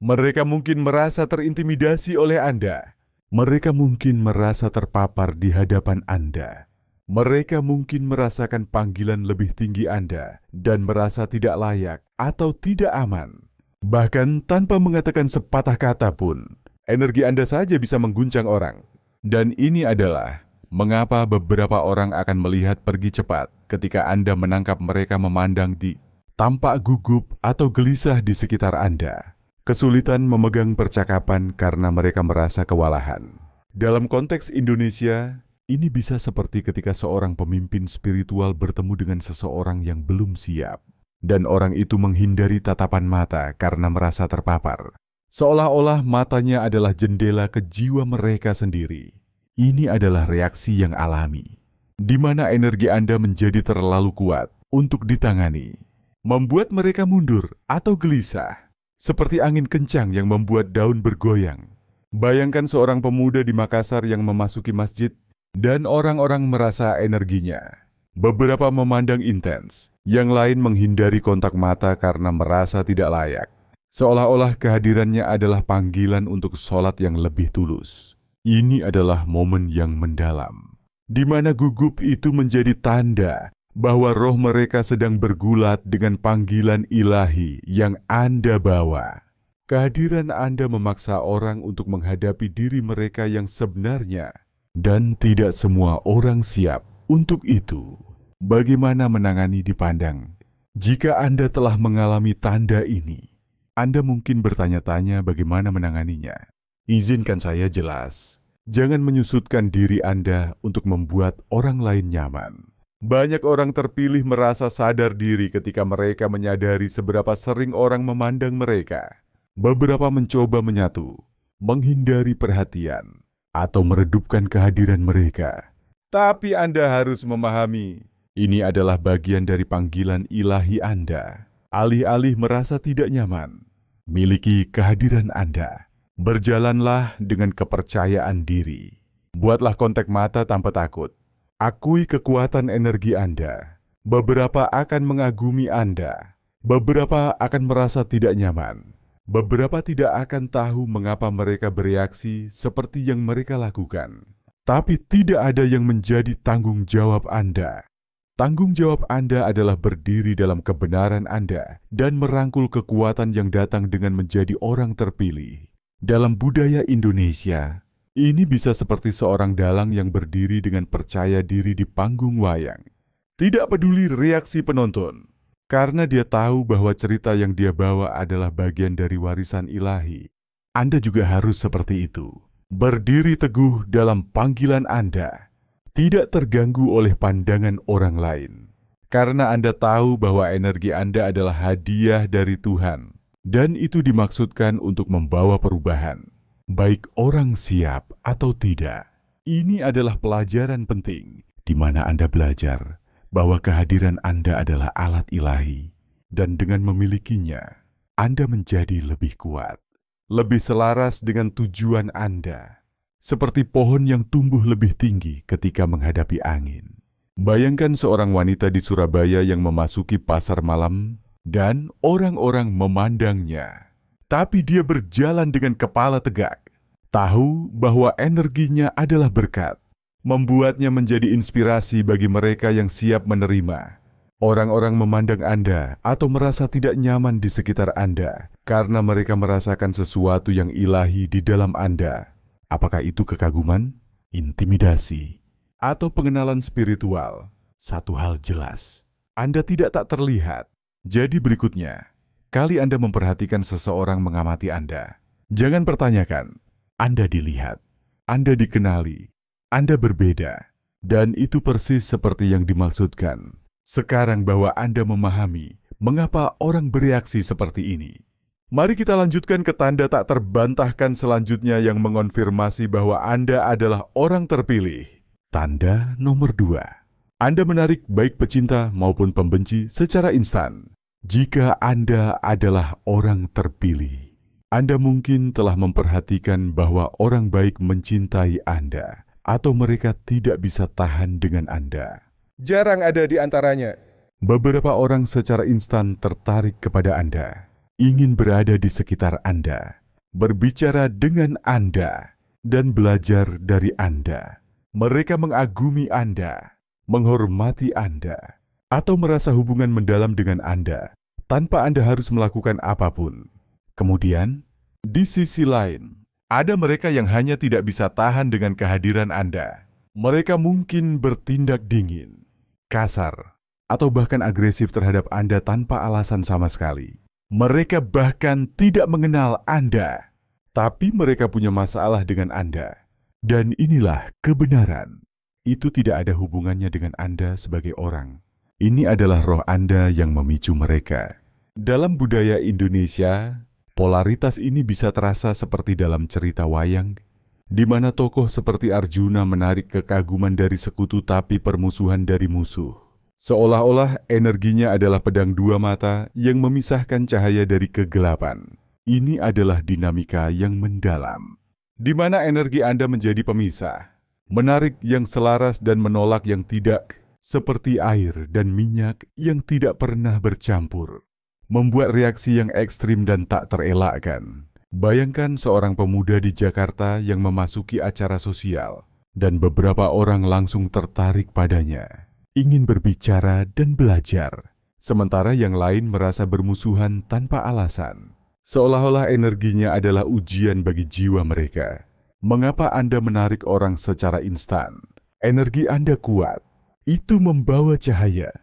Speaker 1: Mereka mungkin merasa terintimidasi oleh Anda. Mereka mungkin merasa terpapar di hadapan Anda. Mereka mungkin merasakan panggilan lebih tinggi Anda dan merasa tidak layak atau tidak aman. Bahkan tanpa mengatakan sepatah kata pun, energi Anda saja bisa mengguncang orang. Dan ini adalah mengapa beberapa orang akan melihat pergi cepat ketika Anda menangkap mereka memandang tampak gugup atau gelisah di sekitar Anda. Kesulitan memegang percakapan karena mereka merasa kewalahan. Dalam konteks Indonesia, ini bisa seperti ketika seorang pemimpin spiritual bertemu dengan seseorang yang belum siap. Dan orang itu menghindari tatapan mata karena merasa terpapar. Seolah-olah matanya adalah jendela ke jiwa mereka sendiri. Ini adalah reaksi yang alami, di mana energi Anda menjadi terlalu kuat untuk ditangani. Membuat mereka mundur atau gelisah, seperti angin kencang yang membuat daun bergoyang. Bayangkan seorang pemuda di Makassar yang memasuki masjid dan orang-orang merasa energinya. Beberapa memandang intens, yang lain menghindari kontak mata karena merasa tidak layak. Seolah-olah kehadirannya adalah panggilan untuk sholat yang lebih tulus. Ini adalah momen yang mendalam, di mana gugup itu menjadi tanda bahwa roh mereka sedang bergulat dengan panggilan ilahi yang Anda bawa. Kehadiran Anda memaksa orang untuk menghadapi diri mereka yang sebenarnya, dan tidak semua orang siap untuk itu. Bagaimana menangani dipandang? Jika Anda telah mengalami tanda ini, Anda mungkin bertanya-tanya bagaimana menanganinya. Izinkan saya jelas, jangan menyusutkan diri Anda untuk membuat orang lain nyaman. Banyak orang terpilih merasa sadar diri ketika mereka menyadari seberapa sering orang memandang mereka. Beberapa mencoba menyatu, menghindari perhatian, atau meredupkan kehadiran mereka. Tapi Anda harus memahami, ini adalah bagian dari panggilan ilahi Anda. Alih-alih merasa tidak nyaman, miliki kehadiran Anda. Berjalanlah dengan kepercayaan diri. Buatlah kontak mata tanpa takut. Akui kekuatan energi Anda. Beberapa akan mengagumi Anda. Beberapa akan merasa tidak nyaman. Beberapa tidak akan tahu mengapa mereka bereaksi seperti yang mereka lakukan. Tapi tidak ada yang menjadi tanggung jawab Anda. Tanggung jawab Anda adalah berdiri dalam kebenaran Anda dan merangkul kekuatan yang datang dengan menjadi orang terpilih. Dalam budaya Indonesia, ini bisa seperti seorang dalang yang berdiri dengan percaya diri di panggung wayang. Tidak peduli reaksi penonton, karena dia tahu bahwa cerita yang dia bawa adalah bagian dari warisan ilahi. Anda juga harus seperti itu. Berdiri teguh dalam panggilan Anda, tidak terganggu oleh pandangan orang lain. Karena Anda tahu bahwa energi Anda adalah hadiah dari Tuhan, dan itu dimaksudkan untuk membawa perubahan. Baik orang siap atau tidak, ini adalah pelajaran penting di mana Anda belajar bahwa kehadiran Anda adalah alat ilahi, dan dengan memilikinya, Anda menjadi lebih kuat, lebih selaras dengan tujuan Anda, seperti pohon yang tumbuh lebih tinggi ketika menghadapi angin. Bayangkan seorang wanita di Surabaya yang memasuki pasar malam, dan orang-orang memandangnya. Tapi dia berjalan dengan kepala tegak, tahu bahwa energinya adalah berkat, membuatnya menjadi inspirasi bagi mereka yang siap menerima. Orang-orang memandang Anda atau merasa tidak nyaman di sekitar Anda karena mereka merasakan sesuatu yang ilahi di dalam Anda. Apakah itu kekaguman, intimidasi, atau pengenalan spiritual? Satu hal jelas, Anda tidak tak terlihat. Jadi berikutnya, kali Anda memperhatikan seseorang mengamati Anda, jangan pertanyakan, Anda dilihat, Anda dikenali, Anda berbeda, dan itu persis seperti yang dimaksudkan. Sekarang bahwa Anda memahami Mengapa orang bereaksi seperti ini? Mari kita lanjutkan ke tanda tak terbantahkan selanjutnya yang mengonfirmasi bahwa Anda adalah orang terpilih. Tanda nomor 2. Anda menarik baik pecinta maupun pembenci secara instan. Jika Anda adalah orang terpilih, Anda mungkin telah memperhatikan bahwa orang baik mencintai Anda atau mereka tidak bisa tahan dengan Anda.
Speaker 2: Jarang ada di antaranya.
Speaker 1: Beberapa orang secara instan tertarik kepada Anda, ingin berada di sekitar Anda, berbicara dengan Anda, dan belajar dari Anda. Mereka mengagumi Anda, menghormati Anda, atau merasa hubungan mendalam dengan Anda tanpa Anda harus melakukan apapun. Kemudian, di sisi lain, ada mereka yang hanya tidak bisa tahan dengan kehadiran Anda. Mereka mungkin bertindak dingin, kasar, atau bahkan agresif terhadap Anda tanpa alasan sama sekali. Mereka bahkan tidak mengenal Anda, tapi mereka punya masalah dengan Anda. Dan inilah kebenaran. Itu tidak ada hubungannya dengan Anda sebagai orang. Ini adalah roh Anda yang memicu mereka. Dalam budaya Indonesia, polaritas ini bisa terasa seperti dalam cerita wayang, di mana tokoh seperti Arjuna menarik kekaguman dari sekutu tapi permusuhan dari musuh. Seolah-olah energinya adalah pedang dua mata yang memisahkan cahaya dari kegelapan. Ini adalah dinamika yang mendalam, di mana energi Anda menjadi pemisah, menarik yang selaras dan menolak yang tidak, seperti air dan minyak yang tidak pernah bercampur, membuat reaksi yang ekstrim dan tak terelakkan. Bayangkan seorang pemuda di Jakarta yang memasuki acara sosial, dan beberapa orang langsung tertarik padanya, ingin berbicara dan belajar, sementara yang lain merasa bermusuhan tanpa alasan. Seolah-olah energinya adalah ujian bagi jiwa mereka. Mengapa Anda menarik orang secara instan? Energi Anda kuat. Itu membawa cahaya,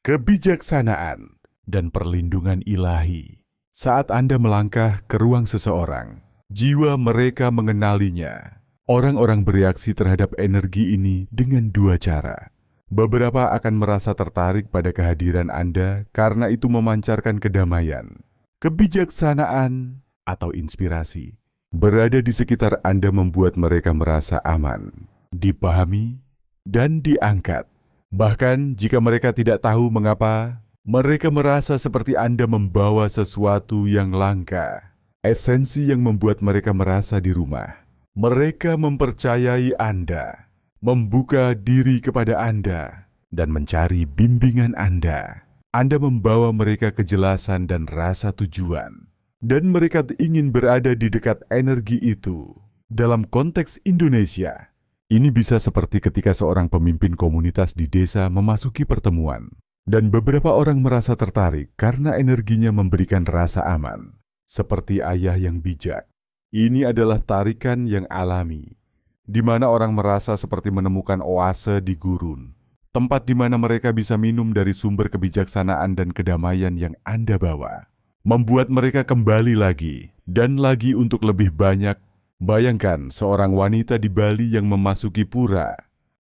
Speaker 1: kebijaksanaan, dan perlindungan ilahi. Saat Anda melangkah ke ruang seseorang, jiwa mereka mengenalinya. Orang-orang bereaksi terhadap energi ini dengan dua cara. Beberapa akan merasa tertarik pada kehadiran Anda karena itu memancarkan kedamaian, kebijaksanaan, atau inspirasi. Berada di sekitar Anda membuat mereka merasa aman, dipahami, dan diangkat. Bahkan jika mereka tidak tahu mengapa, mereka merasa seperti Anda membawa sesuatu yang langka, esensi yang membuat mereka merasa di rumah. Mereka mempercayai Anda, membuka diri kepada Anda, dan mencari bimbingan Anda. Anda membawa mereka kejelasan dan rasa tujuan, dan mereka ingin berada di dekat energi itu. Dalam konteks Indonesia, ini bisa seperti ketika seorang pemimpin komunitas di desa memasuki pertemuan, dan beberapa orang merasa tertarik karena energinya memberikan rasa aman, seperti ayah yang bijak. Ini adalah tarikan yang alami, di mana orang merasa seperti menemukan oase di gurun, tempat di mana mereka bisa minum dari sumber kebijaksanaan dan kedamaian yang Anda bawa, membuat mereka kembali lagi dan lagi untuk lebih banyak. Bayangkan seorang wanita di Bali yang memasuki pura,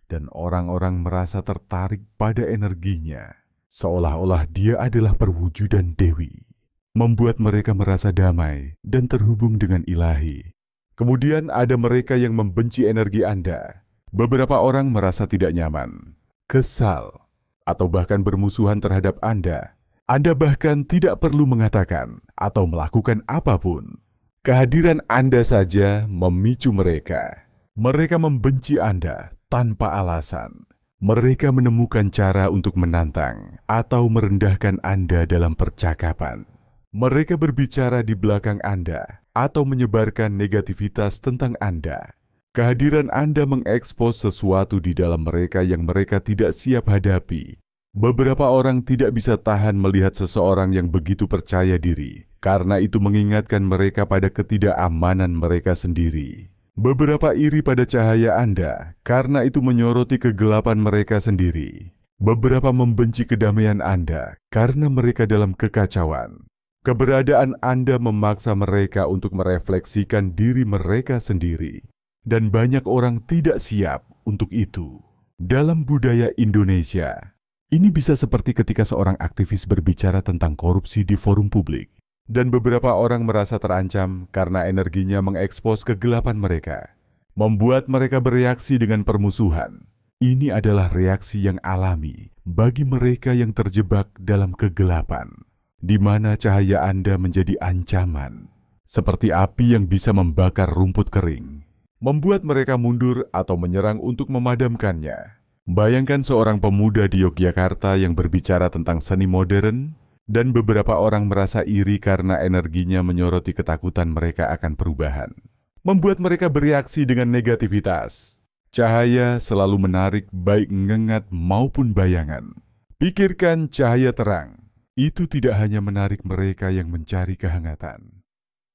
Speaker 1: dan orang-orang merasa tertarik pada energinya, seolah-olah dia adalah perwujudan dewi, membuat mereka merasa damai dan terhubung dengan ilahi. Kemudian ada mereka yang membenci energi Anda. Beberapa orang merasa tidak nyaman, kesal, atau bahkan bermusuhan terhadap Anda. Anda bahkan tidak perlu mengatakan atau melakukan apapun. Kehadiran Anda saja memicu mereka. Mereka membenci Anda tanpa alasan. Mereka menemukan cara untuk menantang atau merendahkan Anda dalam percakapan. Mereka berbicara di belakang Anda atau menyebarkan negativitas tentang Anda. Kehadiran Anda mengekspos sesuatu di dalam mereka yang mereka tidak siap hadapi. Beberapa orang tidak bisa tahan melihat seseorang yang begitu percaya diri, karena itu mengingatkan mereka pada ketidakamanan mereka sendiri. Beberapa iri pada cahaya Anda, karena itu menyoroti kegelapan mereka sendiri. Beberapa membenci kedamaian Anda, karena mereka dalam kekacauan. Keberadaan Anda memaksa mereka untuk merefleksikan diri mereka sendiri, dan banyak orang tidak siap untuk itu. Dalam budaya Indonesia, Ini bisa seperti ketika seorang aktivis berbicara tentang korupsi di forum publik, dan beberapa orang merasa terancam karena energinya mengekspos kegelapan mereka, membuat mereka bereaksi dengan permusuhan. Ini adalah reaksi yang alami bagi mereka yang terjebak dalam kegelapan, di mana cahaya Anda menjadi ancaman, seperti api yang bisa membakar rumput kering, membuat mereka mundur atau menyerang untuk memadamkannya. Bayangkan seorang pemuda di Yogyakarta yang berbicara tentang seni modern, dan beberapa orang merasa iri karena energinya menyoroti ketakutan mereka akan perubahan, membuat mereka bereaksi dengan negativitas. Cahaya selalu menarik baik ngengat maupun bayangan. Pikirkan cahaya terang. Itu tidak hanya menarik mereka yang mencari kehangatan.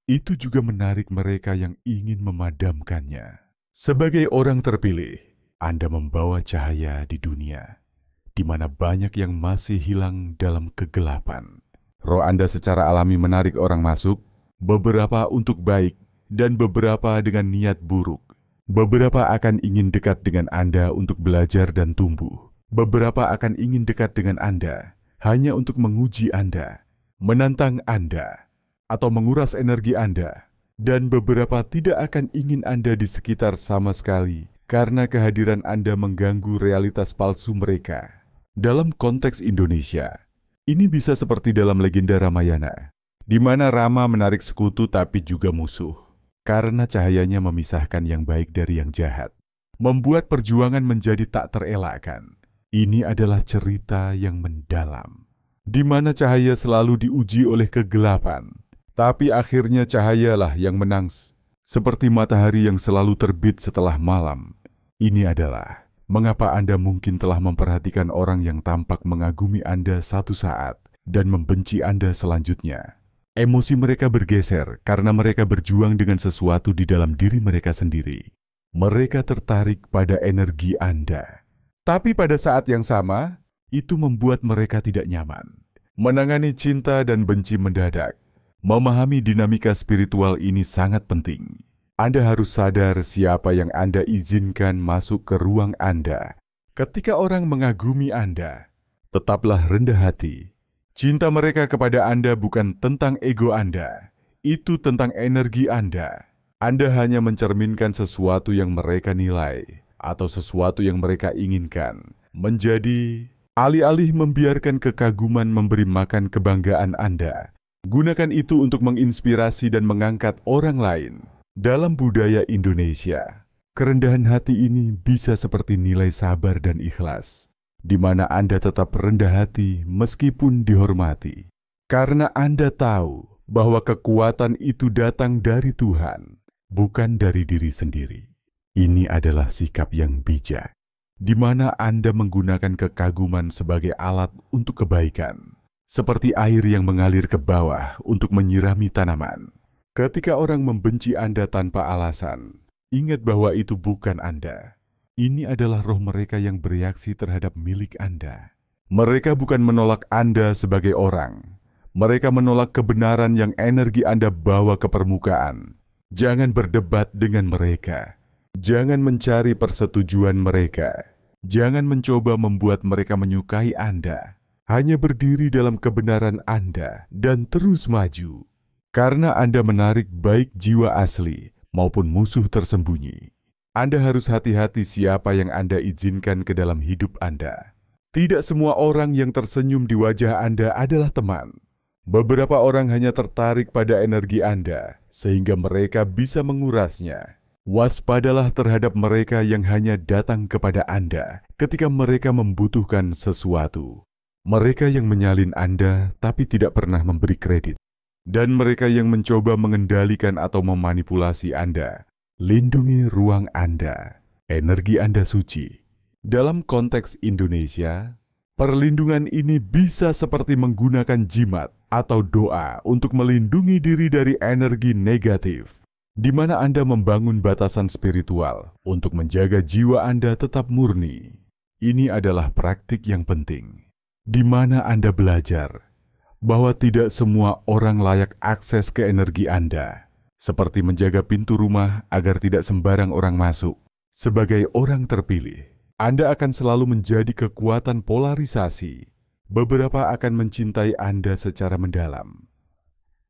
Speaker 1: Itu juga menarik mereka yang ingin memadamkannya. Sebagai orang terpilih, Anda membawa cahaya di dunia, di mana banyak yang masih hilang dalam kegelapan. Roh Anda secara alami menarik orang masuk, beberapa untuk baik, dan beberapa dengan niat buruk. Beberapa akan ingin dekat dengan Anda untuk belajar dan tumbuh. Beberapa akan ingin dekat dengan Anda hanya untuk menguji Anda, menantang Anda, atau menguras energi Anda. Dan beberapa tidak akan ingin Anda di sekitar sama sekali karena kehadiran Anda mengganggu realitas palsu mereka. Dalam konteks Indonesia, ini bisa seperti dalam legenda Ramayana, di mana Rama menarik sekutu tapi juga musuh, karena cahayanya memisahkan yang baik dari yang jahat, membuat perjuangan menjadi tak terelakkan. Ini adalah cerita yang mendalam, di mana cahaya selalu diuji oleh kegelapan, tapi akhirnya cahayalah yang menang, seperti matahari yang selalu terbit setelah malam. Ini adalah mengapa Anda mungkin telah memperhatikan orang yang tampak mengagumi Anda satu saat dan membenci Anda selanjutnya. Emosi mereka bergeser karena mereka berjuang dengan sesuatu di dalam diri mereka sendiri. Mereka tertarik pada energi Anda. Tapi pada saat yang sama, itu membuat mereka tidak nyaman. Menangani cinta dan benci mendadak. Memahami dinamika spiritual ini sangat penting. Anda harus sadar siapa yang Anda izinkan masuk ke ruang Anda. Ketika orang mengagumi Anda, tetaplah rendah hati. Cinta mereka kepada Anda bukan tentang ego Anda, itu tentang energi Anda. Anda hanya mencerminkan sesuatu yang mereka nilai, atau sesuatu yang mereka inginkan. Menjadi, alih-alih membiarkan kekaguman memberi makan kebanggaan Anda, gunakan itu untuk menginspirasi dan mengangkat orang lain. Dalam budaya Indonesia, kerendahan hati ini bisa seperti nilai sabar dan ikhlas, di mana Anda tetap rendah hati meskipun dihormati. Karena Anda tahu bahwa kekuatan itu datang dari Tuhan, bukan dari diri sendiri. Ini adalah sikap yang bijak, di mana Anda menggunakan kekaguman sebagai alat untuk kebaikan, seperti air yang mengalir ke bawah untuk menyirami tanaman. Ketika orang membenci Anda tanpa alasan, ingat bahwa itu bukan Anda. Ini adalah roh mereka yang bereaksi terhadap milik Anda. Mereka bukan menolak Anda sebagai orang. Mereka menolak kebenaran yang energi Anda bawa ke permukaan. Jangan berdebat dengan mereka. Jangan mencari persetujuan mereka. Jangan mencoba membuat mereka menyukai Anda. Hanya berdiri dalam kebenaran Anda dan terus maju. Karena Anda menarik baik jiwa asli maupun musuh tersembunyi. Anda harus hati-hati siapa yang Anda izinkan ke dalam hidup Anda. Tidak semua orang yang tersenyum di wajah Anda adalah teman. Beberapa orang hanya tertarik pada energi Anda, sehingga mereka bisa mengurasnya. Waspadalah terhadap mereka yang hanya datang kepada Anda ketika mereka membutuhkan sesuatu. Mereka yang menyalin Anda tapi tidak pernah memberi kredit. Dan mereka yang mencoba mengendalikan atau memanipulasi Anda. Lindungi ruang Anda. Energi Anda suci. Dalam konteks Indonesia, perlindungan ini bisa seperti menggunakan jimat atau doa untuk melindungi diri dari energi negatif, di mana Anda membangun batasan spiritual untuk menjaga jiwa Anda tetap murni. Ini adalah praktik yang penting, di mana Anda belajar bahwa tidak semua orang layak akses ke energi Anda, seperti menjaga pintu rumah agar tidak sembarang orang masuk. Sebagai orang terpilih, Anda akan selalu menjadi kekuatan polarisasi. Beberapa akan mencintai Anda secara mendalam,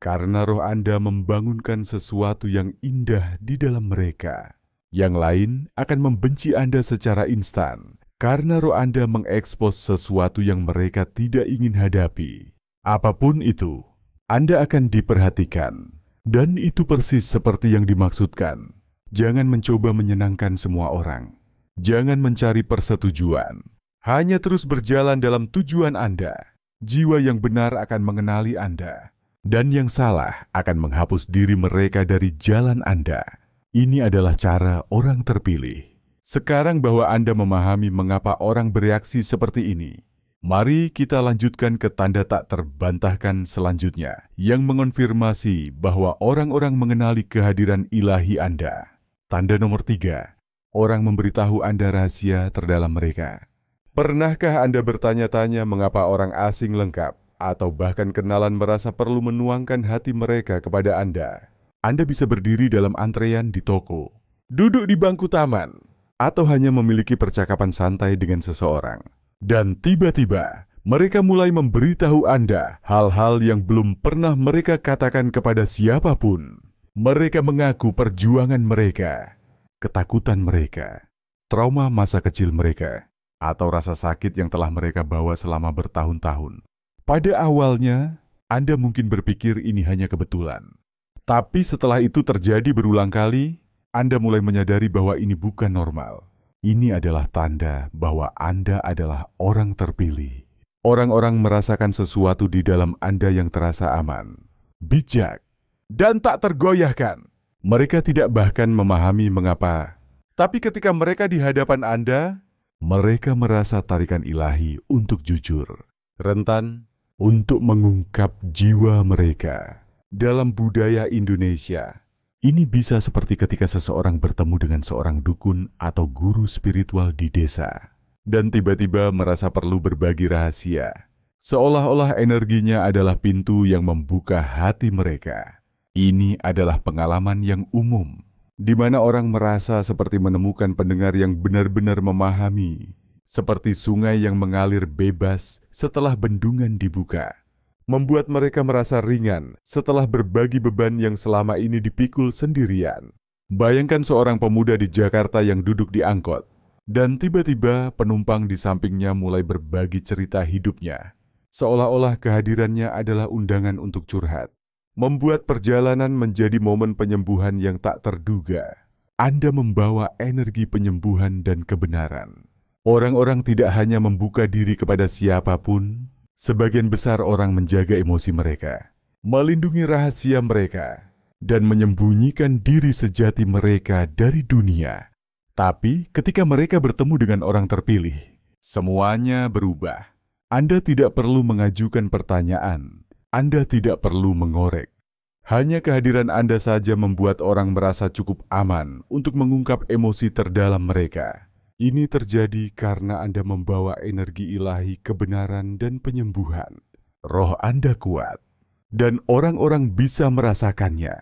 Speaker 1: karena roh Anda membangunkan sesuatu yang indah di dalam mereka. Yang lain akan membenci Anda secara instan, karena roh Anda mengekspos sesuatu yang mereka tidak ingin hadapi. Apapun itu, Anda akan diperhatikan, dan itu persis seperti yang dimaksudkan. Jangan mencoba menyenangkan semua orang. Jangan mencari persetujuan. Hanya terus berjalan dalam tujuan Anda. Jiwa yang benar akan mengenali Anda, dan yang salah akan menghapus diri mereka dari jalan Anda. Ini adalah cara orang terpilih. Sekarang bahwa Anda memahami mengapa orang bereaksi seperti ini, mari kita lanjutkan ke tanda tak terbantahkan selanjutnya, yang mengonfirmasi bahwa orang-orang mengenali kehadiran ilahi Anda. Tanda nomor 3, orang memberitahu Anda rahasia terdalam mereka. Pernahkah Anda bertanya-tanya mengapa orang asing lengkap atau bahkan kenalan merasa perlu menuangkan hati mereka kepada Anda? Anda bisa berdiri dalam antrean di toko, duduk di bangku taman, atau hanya memiliki percakapan santai dengan seseorang. Dan tiba-tiba, mereka mulai memberitahu Anda hal-hal yang belum pernah mereka katakan kepada siapapun. Mereka mengaku perjuangan mereka, ketakutan mereka, trauma masa kecil mereka, atau rasa sakit yang telah mereka bawa selama bertahun-tahun. Pada awalnya, Anda mungkin berpikir ini hanya kebetulan. Tapi setelah itu terjadi berulang kali, Anda mulai menyadari bahwa ini bukan normal. Ini adalah tanda bahwa Anda adalah orang terpilih. Orang-orang merasakan sesuatu di dalam Anda yang terasa aman, bijak, dan tak tergoyahkan. Mereka tidak bahkan memahami mengapa. Tapi ketika mereka di hadapan Anda, mereka merasa tarikan ilahi untuk jujur, rentan untuk mengungkap jiwa mereka. Dalam budaya Indonesia, ini bisa seperti ketika seseorang bertemu dengan seorang dukun atau guru spiritual di desa, dan tiba-tiba merasa perlu berbagi rahasia, seolah-olah energinya adalah pintu yang membuka hati mereka. Ini adalah pengalaman yang umum, di mana orang merasa seperti menemukan pendengar yang benar-benar memahami, seperti sungai yang mengalir bebas setelah bendungan dibuka, membuat mereka merasa ringan setelah berbagi beban yang selama ini dipikul sendirian. Bayangkan seorang pemuda di Jakarta yang duduk di angkot, dan tiba-tiba penumpang di sampingnya mulai berbagi cerita hidupnya, seolah-olah kehadirannya adalah undangan untuk curhat, membuat perjalanan menjadi momen penyembuhan yang tak terduga. Anda membawa energi penyembuhan dan kebenaran. Orang-orang tidak hanya membuka diri kepada siapapun, sebagian besar orang menjaga emosi mereka, melindungi rahasia mereka, dan menyembunyikan diri sejati mereka dari dunia. Tapi ketika mereka bertemu dengan orang terpilih, semuanya berubah. Anda tidak perlu mengajukan pertanyaan, Anda tidak perlu mengorek. Hanya kehadiran Anda saja membuat orang merasa cukup aman untuk mengungkap emosi terdalam mereka. Ini terjadi karena Anda membawa energi ilahi kebenaran dan penyembuhan. Roh Anda kuat, dan orang-orang bisa merasakannya.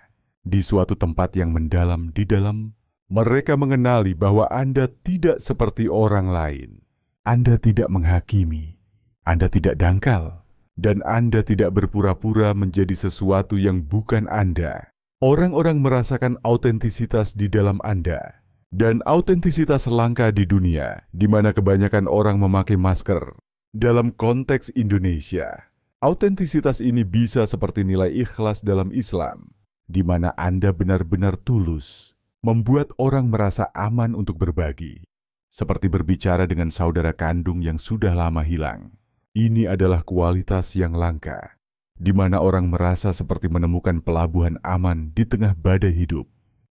Speaker 1: Di suatu tempat yang mendalam di dalam, mereka mengenali bahwa Anda tidak seperti orang lain. Anda tidak menghakimi, Anda tidak dangkal, dan Anda tidak berpura-pura menjadi sesuatu yang bukan Anda. Orang-orang merasakan autentisitas di dalam Anda. Dan autentisitas langka di dunia, di mana kebanyakan orang memakai masker. Dalam konteks Indonesia, autentisitas ini bisa seperti nilai ikhlas dalam Islam, di mana Anda benar-benar tulus, membuat orang merasa aman untuk berbagi. Seperti berbicara dengan saudara kandung yang sudah lama hilang. Ini adalah kualitas yang langka, di mana orang merasa seperti menemukan pelabuhan aman di tengah badai hidup.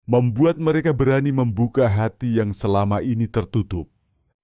Speaker 1: Membuat mereka berani membuka hati yang selama ini tertutup.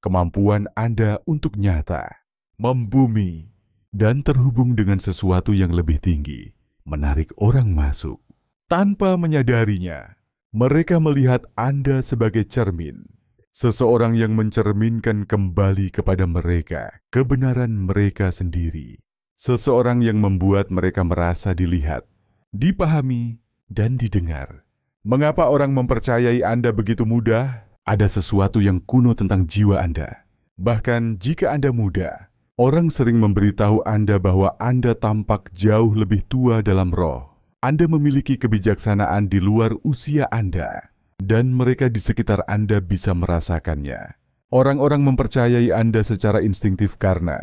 Speaker 1: Kemampuan Anda untuk nyata, membumi, dan terhubung dengan sesuatu yang lebih tinggi, menarik orang masuk. Tanpa menyadarinya, mereka melihat Anda sebagai cermin. Seseorang yang mencerminkan kembali kepada mereka kebenaran mereka sendiri. Seseorang yang membuat mereka merasa dilihat, dipahami, dan didengar. Mengapa orang mempercayai Anda begitu mudah? Ada sesuatu yang kuno tentang jiwa Anda. Bahkan jika Anda muda, orang sering memberitahu Anda bahwa Anda tampak jauh lebih tua dalam roh. Anda memiliki kebijaksanaan di luar usia Anda, dan mereka di sekitar Anda bisa merasakannya. Orang-orang mempercayai Anda secara instinktif karena,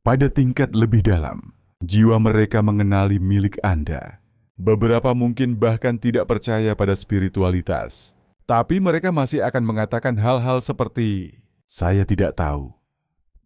Speaker 1: pada tingkat lebih dalam, jiwa mereka mengenali milik Anda. Beberapa mungkin bahkan tidak percaya pada spiritualitas, tapi mereka masih akan mengatakan hal-hal seperti, "Saya tidak tahu.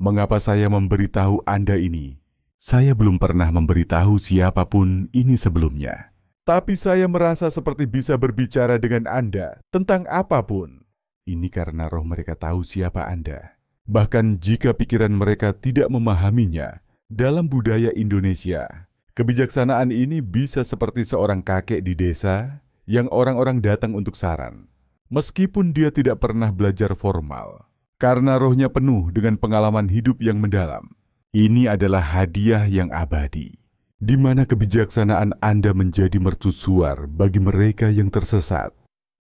Speaker 1: Mengapa saya memberitahu Anda ini? Saya belum pernah memberitahu siapapun ini sebelumnya. Tapi saya merasa seperti bisa berbicara dengan Anda tentang apapun." Ini karena roh mereka tahu siapa Anda. Bahkan jika pikiran mereka tidak memahaminya, dalam budaya Indonesia, kebijaksanaan ini bisa seperti seorang kakek di desa yang orang-orang datang untuk saran. Meskipun dia tidak pernah belajar formal, karena rohnya penuh dengan pengalaman hidup yang mendalam. Ini adalah hadiah yang abadi, di mana kebijaksanaan Anda menjadi mercusuar bagi mereka yang tersesat,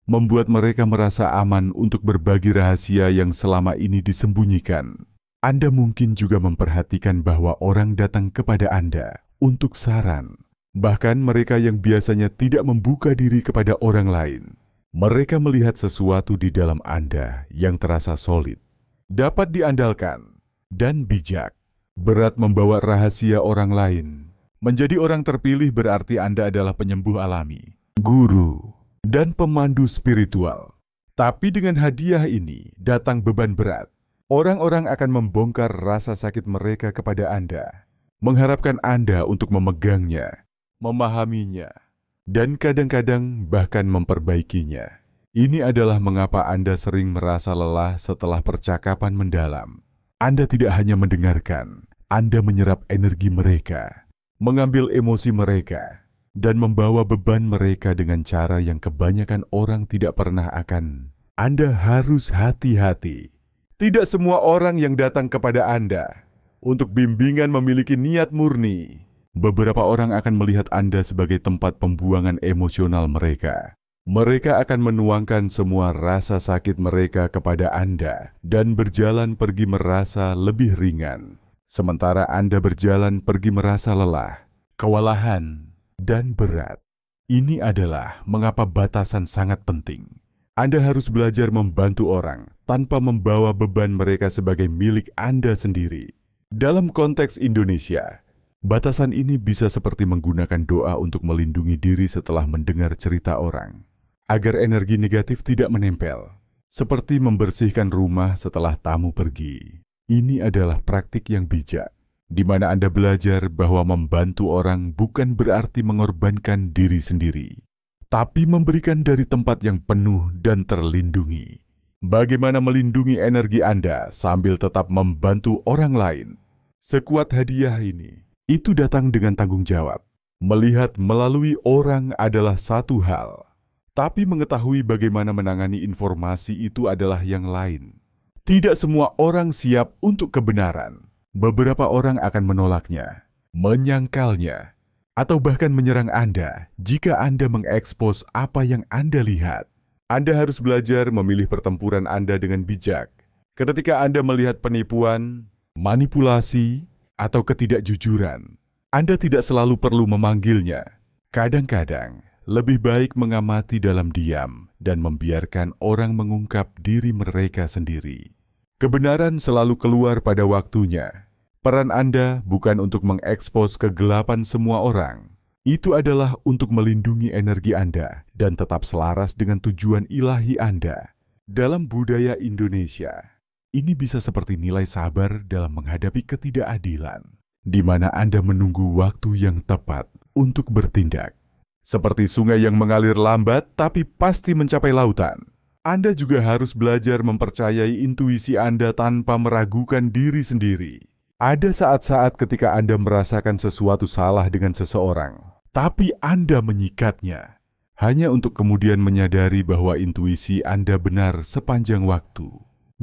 Speaker 1: membuat mereka merasa aman untuk berbagi rahasia yang selama ini disembunyikan. Anda mungkin juga memperhatikan bahwa orang datang kepada Anda untuk saran, bahkan mereka yang biasanya tidak membuka diri kepada orang lain. Mereka melihat sesuatu di dalam Anda yang terasa solid, dapat diandalkan, dan bijak. Berat membawa rahasia orang lain. Menjadi orang terpilih berarti Anda adalah penyembuh alami, guru, dan pemandu spiritual. Tapi dengan hadiah ini datang beban berat. Orang-orang akan membongkar rasa sakit mereka kepada Anda, mengharapkan Anda untuk memegangnya, memahaminya, dan kadang-kadang bahkan memperbaikinya. Ini adalah mengapa Anda sering merasa lelah setelah percakapan mendalam. Anda tidak hanya mendengarkan, Anda menyerap energi mereka, mengambil emosi mereka, dan membawa beban mereka dengan cara yang kebanyakan orang tidak pernah akan. Anda harus hati-hati. Tidak semua orang yang datang kepada Anda untuk bimbingan memiliki niat murni. Beberapa orang akan melihat Anda sebagai tempat pembuangan emosional mereka. Mereka akan menuangkan semua rasa sakit mereka kepada Anda dan berjalan pergi merasa lebih ringan. Sementara Anda berjalan pergi merasa lelah, kewalahan, dan berat. Ini adalah mengapa batasan sangat penting. Anda harus belajar membantu orang tanpa membawa beban mereka sebagai milik Anda sendiri. Dalam konteks Indonesia, batasan ini bisa seperti menggunakan doa untuk melindungi diri setelah mendengar cerita orang, agar energi negatif tidak menempel, seperti membersihkan rumah setelah tamu pergi. Ini adalah praktik yang bijak, di mana Anda belajar bahwa membantu orang bukan berarti mengorbankan diri sendiri, tapi memberikan dari tempat yang penuh dan terlindungi. Bagaimana melindungi energi Anda sambil tetap membantu orang lain? Sekuat hadiah ini, itu datang dengan tanggung jawab. Melihat melalui orang adalah satu hal, tapi mengetahui bagaimana menangani informasi itu adalah yang lain. Tidak semua orang siap untuk kebenaran. Beberapa orang akan menolaknya, menyangkalnya, atau bahkan menyerang Anda jika Anda mengekspos apa yang Anda lihat. Anda harus belajar memilih pertempuran Anda dengan bijak. Ketika Anda melihat penipuan, manipulasi, atau ketidakjujuran, Anda tidak selalu perlu memanggilnya. Kadang-kadang, lebih baik mengamati dalam diam dan membiarkan orang mengungkap diri mereka sendiri. Kebenaran selalu keluar pada waktunya. Peran Anda bukan untuk mengekspos kegelapan semua orang. Itu adalah untuk melindungi energi Anda dan tetap selaras dengan tujuan ilahi Anda. Dalam budaya Indonesia, ini bisa seperti nilai sabar dalam menghadapi ketidakadilan, di mana Anda menunggu waktu yang tepat untuk bertindak. Seperti sungai yang mengalir lambat tapi pasti mencapai lautan. Anda juga harus belajar mempercayai intuisi Anda tanpa meragukan diri sendiri. Ada saat-saat ketika Anda merasakan sesuatu salah dengan seseorang, tapi Anda menyikatnya, hanya untuk kemudian menyadari bahwa intuisi Anda benar sepanjang waktu.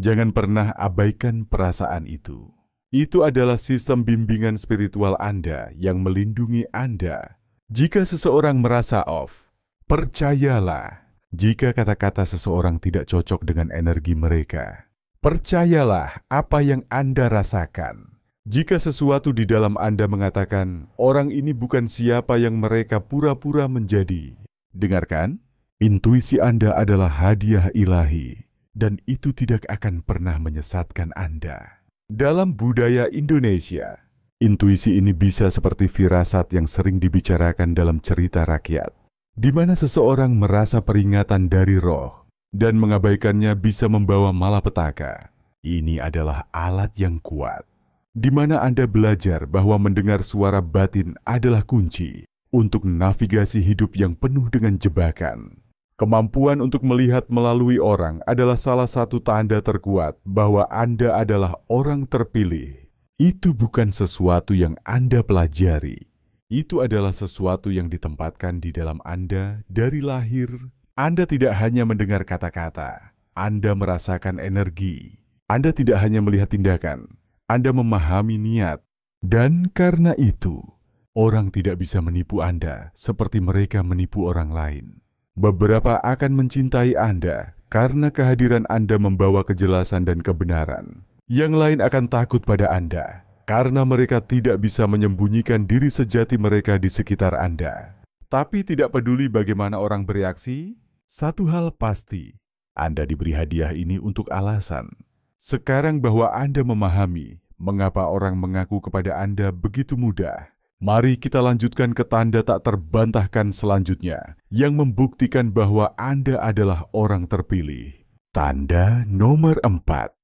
Speaker 1: Jangan pernah abaikan perasaan itu. Itu adalah sistem bimbingan spiritual Anda yang melindungi Anda. Jika seseorang merasa off, percayalah, Jika kata-kata seseorang tidak cocok dengan energi mereka, percayalah apa yang Anda rasakan. Jika sesuatu di dalam Anda mengatakan, orang ini bukan siapa yang mereka pura-pura menjadi. Dengarkan, intuisi Anda adalah hadiah ilahi, dan itu tidak akan pernah menyesatkan Anda. Dalam budaya Indonesia, intuisi ini bisa seperti firasat yang sering dibicarakan dalam cerita rakyat, di mana seseorang merasa peringatan dari roh dan mengabaikannya bisa membawa malapetaka. Ini adalah alat yang kuat, di mana Anda belajar bahwa mendengar suara batin adalah kunci untuk navigasi hidup yang penuh dengan jebakan. Kemampuan untuk melihat melalui orang adalah salah satu tanda terkuat bahwa Anda adalah orang terpilih. Itu bukan sesuatu yang Anda pelajari. Itu adalah sesuatu yang ditempatkan di dalam Anda dari lahir. Anda tidak hanya mendengar kata-kata, Anda merasakan energi. Anda tidak hanya melihat tindakan, Anda memahami niat. Dan karena itu, orang tidak bisa menipu Anda seperti mereka menipu orang lain. Beberapa akan mencintai Anda karena kehadiran Anda membawa kejelasan dan kebenaran. Yang lain akan takut pada Anda karena mereka tidak bisa menyembunyikan diri sejati mereka di sekitar Anda. Tapi tidak peduli bagaimana orang bereaksi, satu hal pasti, Anda diberi hadiah ini untuk alasan. Sekarang bahwa Anda memahami mengapa orang mengaku kepada Anda begitu mudah, mari kita lanjutkan ke tanda tak terbantahkan selanjutnya yang membuktikan bahwa Anda adalah orang terpilih. Tanda nomor 4.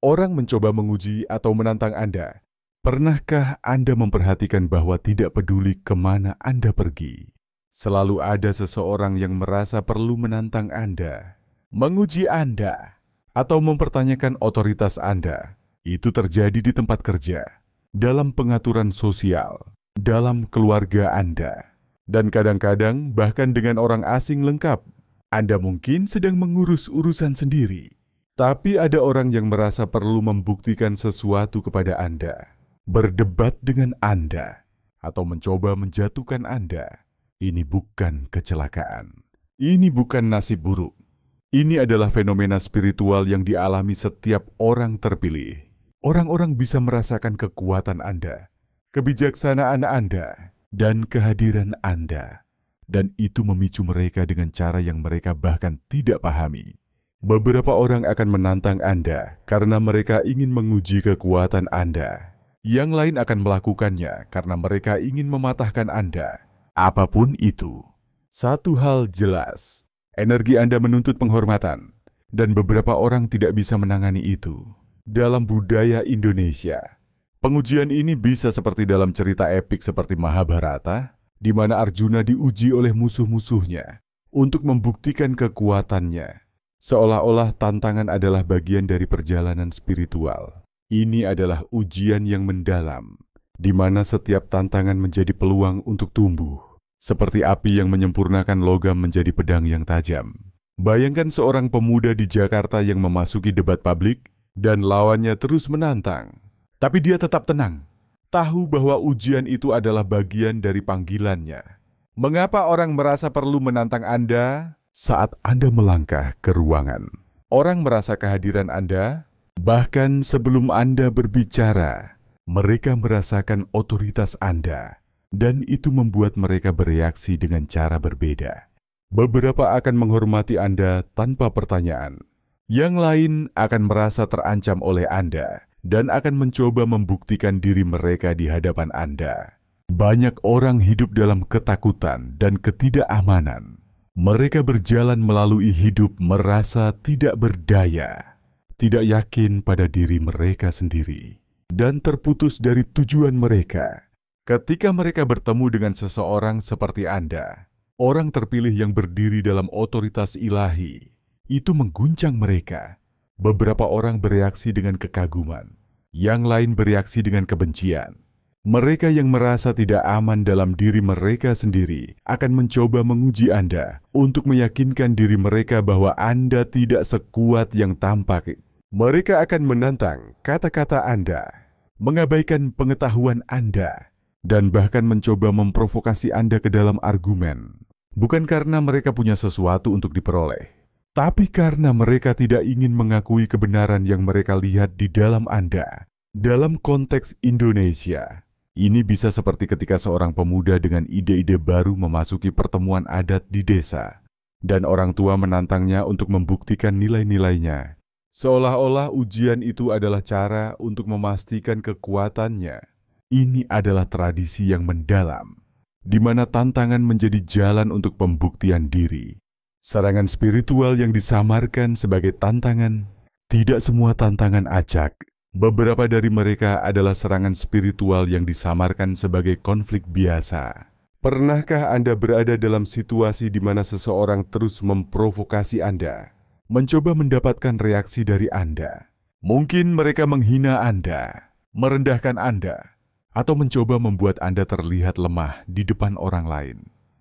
Speaker 1: Orang mencoba menguji atau menantang Anda. Pernahkah Anda memperhatikan bahwa tidak peduli kemana Anda pergi, selalu ada seseorang yang merasa perlu menantang Anda, menguji Anda, atau mempertanyakan otoritas Anda? Itu terjadi di tempat kerja, dalam pengaturan sosial, dalam keluarga Anda, dan kadang-kadang bahkan dengan orang asing lengkap. Anda mungkin sedang mengurus urusan sendiri, tapi ada orang yang merasa perlu membuktikan sesuatu kepada Anda, berdebat dengan Anda, atau mencoba menjatuhkan Anda. Ini bukan kecelakaan. Ini bukan nasib buruk. Ini adalah fenomena spiritual yang dialami setiap orang terpilih. Orang-orang bisa merasakan kekuatan Anda, kebijaksanaan Anda, dan kehadiran Anda. Dan itu memicu mereka dengan cara yang mereka bahkan tidak pahami. Beberapa orang akan menantang Anda karena mereka ingin menguji kekuatan Anda. Yang lain akan melakukannya karena mereka ingin mematahkan Anda. Apapun itu, satu hal jelas, energi Anda menuntut penghormatan, dan beberapa orang tidak bisa menangani itu. Dalam budaya Indonesia, pengujian ini bisa seperti dalam cerita epik seperti Mahabharata, di mana Arjuna diuji oleh musuh-musuhnya untuk membuktikan kekuatannya. Seolah-olah tantangan adalah bagian dari perjalanan spiritual. Ini adalah ujian yang mendalam, di mana setiap tantangan menjadi peluang untuk tumbuh, seperti api yang menyempurnakan logam menjadi pedang yang tajam. Bayangkan seorang pemuda di Jakarta yang memasuki debat publik, dan lawannya terus menantang. Tapi dia tetap tenang, tahu bahwa ujian itu adalah bagian dari panggilannya. Mengapa orang merasa perlu menantang Anda saat Anda melangkah ke ruangan? Orang merasa kehadiran Anda, bahkan sebelum Anda berbicara, mereka merasakan otoritas Anda, dan itu membuat mereka bereaksi dengan cara berbeda. Beberapa akan menghormati Anda tanpa pertanyaan. Yang lain akan merasa terancam oleh Anda dan akan mencoba membuktikan diri mereka di hadapan Anda. Banyak orang hidup dalam ketakutan dan ketidakamanan. Mereka berjalan melalui hidup merasa tidak berdaya, tidak yakin pada diri mereka sendiri, dan terputus dari tujuan mereka. Ketika mereka bertemu dengan seseorang seperti Anda, orang terpilih yang berdiri dalam otoritas ilahi, itu mengguncang mereka. Beberapa orang bereaksi dengan kekaguman, yang lain bereaksi dengan kebencian. Mereka yang merasa tidak aman dalam diri mereka sendiri akan mencoba menguji Anda untuk meyakinkan diri mereka bahwa Anda tidak sekuat yang tampak. Mereka akan menantang kata-kata Anda, mengabaikan pengetahuan Anda, dan bahkan mencoba memprovokasi Anda ke dalam argumen. Bukan karena mereka punya sesuatu untuk diperoleh, tapi karena mereka tidak ingin mengakui kebenaran yang mereka lihat di dalam Anda. Dalam konteks Indonesia, ini bisa seperti ketika seorang pemuda dengan ide-ide baru memasuki pertemuan adat di desa, dan orang tua menantangnya untuk membuktikan nilai-nilainya. Seolah-olah ujian itu adalah cara untuk memastikan kekuatannya. Ini adalah tradisi yang mendalam, di mana tantangan menjadi jalan untuk pembuktian diri. Serangan spiritual yang disamarkan sebagai tantangan, tidak semua tantangan acak. Beberapa dari mereka adalah serangan spiritual yang disamarkan sebagai konflik biasa. Pernahkah Anda berada dalam situasi di mana seseorang terus memprovokasi Anda? Mencoba mendapatkan reaksi dari Anda. Mungkin mereka menghina Anda, merendahkan Anda, atau mencoba membuat Anda terlihat lemah di depan orang lain.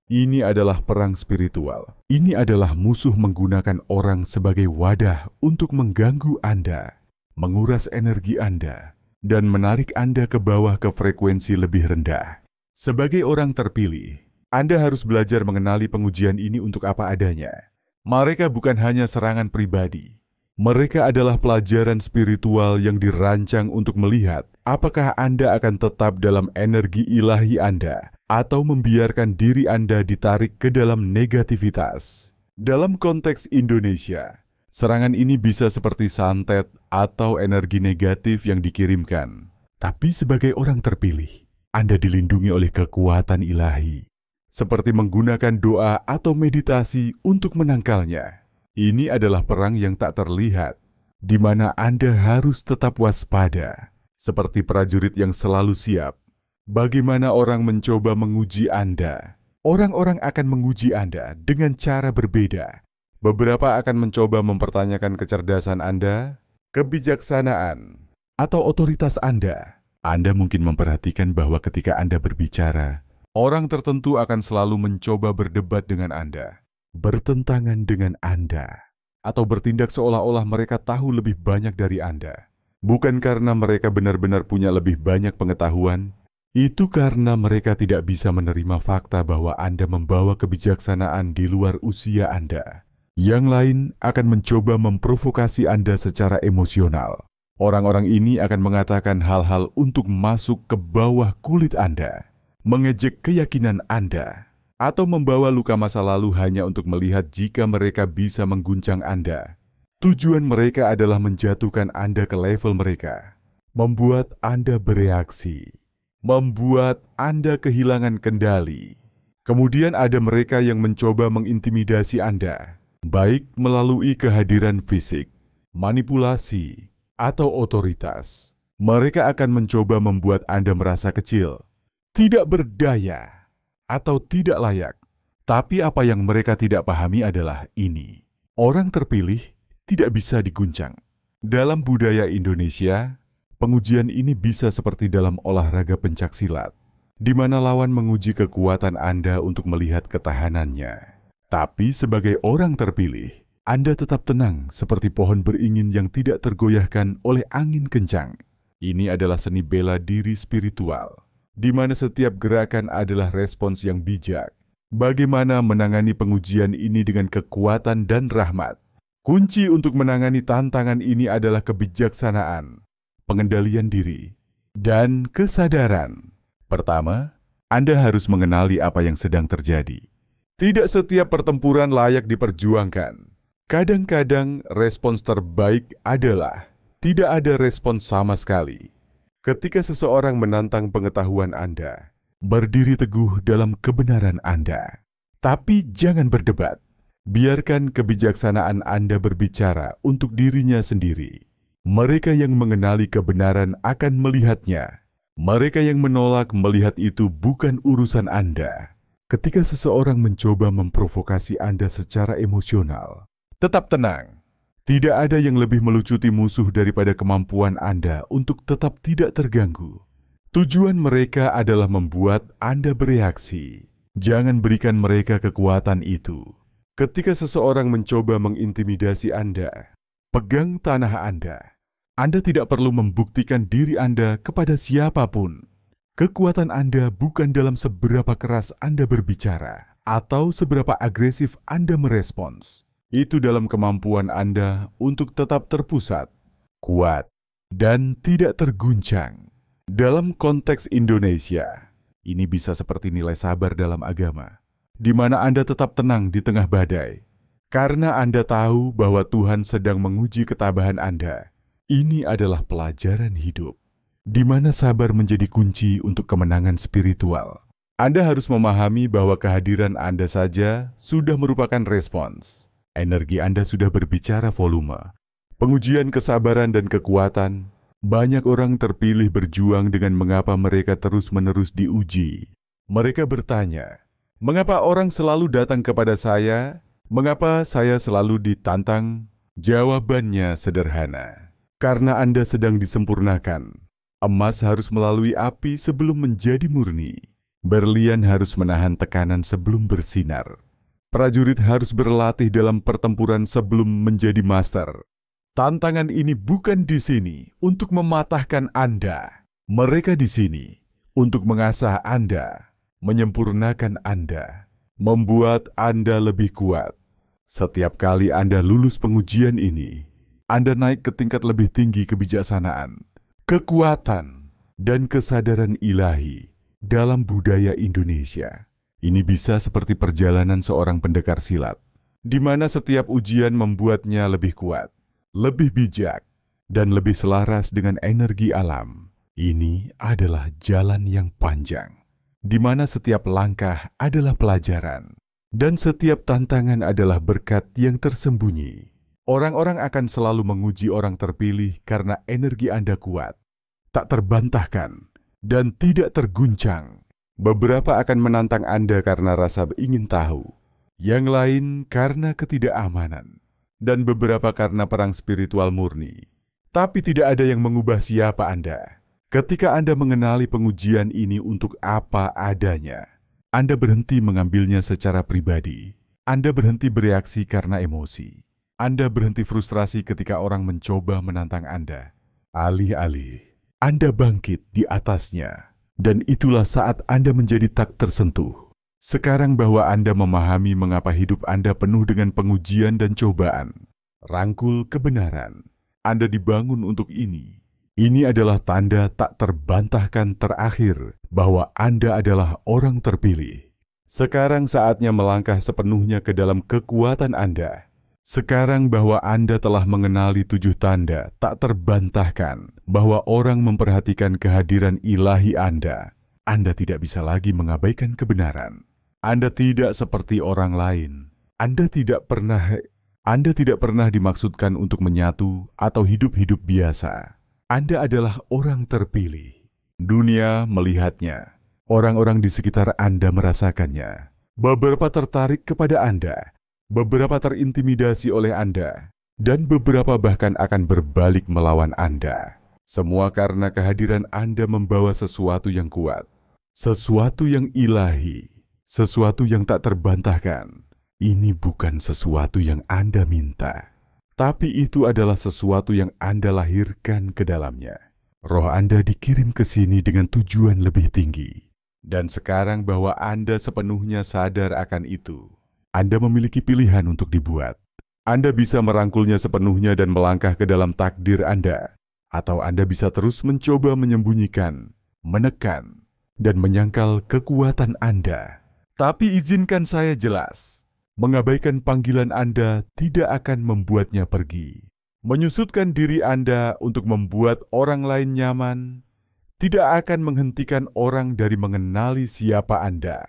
Speaker 1: Ini adalah perang spiritual. Ini adalah musuh menggunakan orang sebagai wadah untuk mengganggu Anda, menguras energi Anda, dan menarik Anda ke bawah ke frekuensi lebih rendah. Sebagai orang terpilih, Anda harus belajar mengenali pengujian ini untuk apa adanya. Mereka bukan hanya serangan pribadi. Mereka adalah pelajaran spiritual yang dirancang untuk melihat apakah Anda akan tetap dalam energi ilahi Anda atau membiarkan diri Anda ditarik ke dalam negativitas. Dalam konteks Indonesia, serangan ini bisa seperti santet atau energi negatif yang dikirimkan. Tapi sebagai orang terpilih, Anda dilindungi oleh kekuatan ilahi, seperti menggunakan doa atau meditasi untuk menangkalnya. Ini adalah perang yang tak terlihat, di mana Anda harus tetap waspada, seperti prajurit yang selalu siap. Bagaimana orang mencoba menguji Anda? Orang-orang akan menguji Anda dengan cara berbeda. Beberapa akan mencoba mempertanyakan kecerdasan Anda, kebijaksanaan, atau otoritas Anda. Anda mungkin memperhatikan bahwa ketika Anda berbicara, orang tertentu akan selalu mencoba berdebat dengan Anda, bertentangan dengan Anda, atau bertindak seolah-olah mereka tahu lebih banyak dari Anda. Bukan karena mereka benar-benar punya lebih banyak pengetahuan, itu karena mereka tidak bisa menerima fakta bahwa Anda membawa kebijaksanaan di luar usia Anda. Yang lain akan mencoba memprovokasi Anda secara emosional. Orang-orang ini akan mengatakan hal-hal untuk masuk ke bawah kulit Anda, mengejek keyakinan Anda, atau membawa luka masa lalu hanya untuk melihat jika mereka bisa mengguncang Anda. Tujuan mereka adalah menjatuhkan Anda ke level mereka, membuat Anda bereaksi, membuat Anda kehilangan kendali. Kemudian ada mereka yang mencoba mengintimidasi Anda, baik melalui kehadiran fisik, manipulasi, atau otoritas. Mereka akan mencoba membuat Anda merasa kecil, tidak berdaya, atau tidak layak. Tapi apa yang mereka tidak pahami adalah ini: orang terpilih tidak bisa diguncang. Dalam budaya Indonesia, pengujian ini bisa seperti dalam olahraga pencaksilat, di mana lawan menguji kekuatan Anda untuk melihat ketahanannya. Tapi sebagai orang terpilih, Anda tetap tenang seperti pohon beringin yang tidak tergoyahkan oleh angin kencang. Ini adalah seni bela diri spiritual, di mana setiap gerakan adalah respons yang bijak. Bagaimana menangani pengujian ini dengan kekuatan dan rahmat? Kunci untuk menangani tantangan ini adalah kebijaksanaan, pengendalian diri, dan kesadaran. Pertama, Anda harus mengenali apa yang sedang terjadi. Tidak setiap pertempuran layak diperjuangkan. Kadang-kadang respons terbaik adalah tidak ada respons sama sekali. Ketika seseorang menantang pengetahuan Anda, berdiri teguh dalam kebenaran Anda. Tapi jangan berdebat. Biarkan kebijaksanaan Anda berbicara untuk dirinya sendiri. Mereka yang mengenali kebenaran akan melihatnya. Mereka yang menolak melihat itu bukan urusan Anda. Ketika seseorang mencoba memprovokasi Anda secara emosional, tetap tenang. Tidak ada yang lebih melucuti musuh daripada kemampuan Anda untuk tetap tidak terganggu. Tujuan mereka adalah membuat Anda bereaksi. Jangan berikan mereka kekuatan itu. Ketika seseorang mencoba mengintimidasi Anda, pegang tanah Anda. Anda tidak perlu membuktikan diri Anda kepada siapapun. Kekuatan Anda bukan dalam seberapa keras Anda berbicara, atau seberapa agresif Anda merespons. Itu dalam kemampuan Anda untuk tetap terpusat, kuat, dan tidak terguncang. Dalam konteks Indonesia, ini bisa seperti nilai sabar dalam agama, di mana Anda tetap tenang di tengah badai, karena Anda tahu bahwa Tuhan sedang menguji ketabahan Anda. Ini adalah pelajaran hidup, di mana sabar menjadi kunci untuk kemenangan spiritual. Anda harus memahami bahwa kehadiran Anda saja sudah merupakan respons. Energi Anda sudah berbicara volume. Pengujian kesabaran dan kekuatan, banyak orang terpilih berjuang dengan mengapa mereka terus-menerus diuji. Mereka bertanya, mengapa orang selalu datang kepada saya? Mengapa saya selalu ditantang? Jawabannya sederhana. Karena Anda sedang disempurnakan. Emas harus melalui api sebelum menjadi murni. Berlian harus menahan tekanan sebelum bersinar. Prajurit harus berlatih dalam pertempuran sebelum menjadi master. Tantangan ini bukan di sini untuk mematahkan Anda. Mereka di sini untuk mengasah Anda, menyempurnakan Anda, membuat Anda lebih kuat. Setiap kali Anda lulus pengujian ini, Anda naik ke tingkat lebih tinggi kebijaksanaan, kekuatan, dan kesadaran ilahi dalam budaya Indonesia. Ini bisa seperti perjalanan seorang pendekar silat, di mana setiap ujian membuatnya lebih kuat, lebih bijak, dan lebih selaras dengan energi alam. Ini adalah jalan yang panjang, di mana setiap langkah adalah pelajaran, dan setiap tantangan adalah berkat yang tersembunyi. Orang-orang akan selalu menguji orang terpilih karena energi Anda kuat, tak terbantahkan, dan tidak terguncang. Beberapa akan menantang Anda karena rasa ingin tahu, yang lain karena ketidakamanan, dan beberapa karena perang spiritual murni. Tapi tidak ada yang mengubah siapa Anda. Ketika Anda mengenali pengujian ini untuk apa adanya, Anda berhenti mengambilnya secara pribadi. Anda berhenti bereaksi karena emosi. Anda berhenti frustrasi ketika orang mencoba menantang Anda. Alih-alih, Anda bangkit di atasnya. Dan itulah saat Anda menjadi tak tersentuh. Sekarang bahwa Anda memahami mengapa hidup Anda penuh dengan pengujian dan cobaan. Rangkul kebenaran. Anda dibangun untuk ini. Ini adalah tanda tak terbantahkan terakhir bahwa Anda adalah orang terpilih. Sekarang saatnya melangkah sepenuhnya ke dalam kekuatan Anda. Sekarang bahwa Anda telah mengenali 7 tanda tak terbantahkan bahwa orang memperhatikan kehadiran ilahi Anda tidak bisa lagi mengabaikan kebenaran. Anda tidak seperti orang lain. Anda tidak pernah dimaksudkan untuk menyatu atau hidup-hidup biasa. Anda adalah orang terpilih. Dunia melihatnya. Orang-orang di sekitar Anda merasakannya. Beberapa tertarik kepada Anda. Beberapa terintimidasi oleh Anda, dan beberapa bahkan akan berbalik melawan Anda. Semua karena kehadiran Anda membawa sesuatu yang kuat, sesuatu yang ilahi, sesuatu yang tak terbantahkan. Ini bukan sesuatu yang Anda minta, tapi itu adalah sesuatu yang Anda lahirkan ke dalamnya. Roh Anda dikirim ke sini dengan tujuan lebih tinggi, dan sekarang bahwa Anda sepenuhnya sadar akan itu, Anda memiliki pilihan untuk dibuat. Anda bisa merangkulnya sepenuhnya dan melangkah ke dalam takdir Anda. Atau Anda bisa terus mencoba menyembunyikan, menekan, dan menyangkal kekuatan Anda. Tapi izinkan saya jelas, mengabaikan panggilan Anda tidak akan membuatnya pergi. Menyusutkan diri Anda untuk membuat orang lain nyaman, tidak akan menghentikan orang dari mengenali siapa Anda.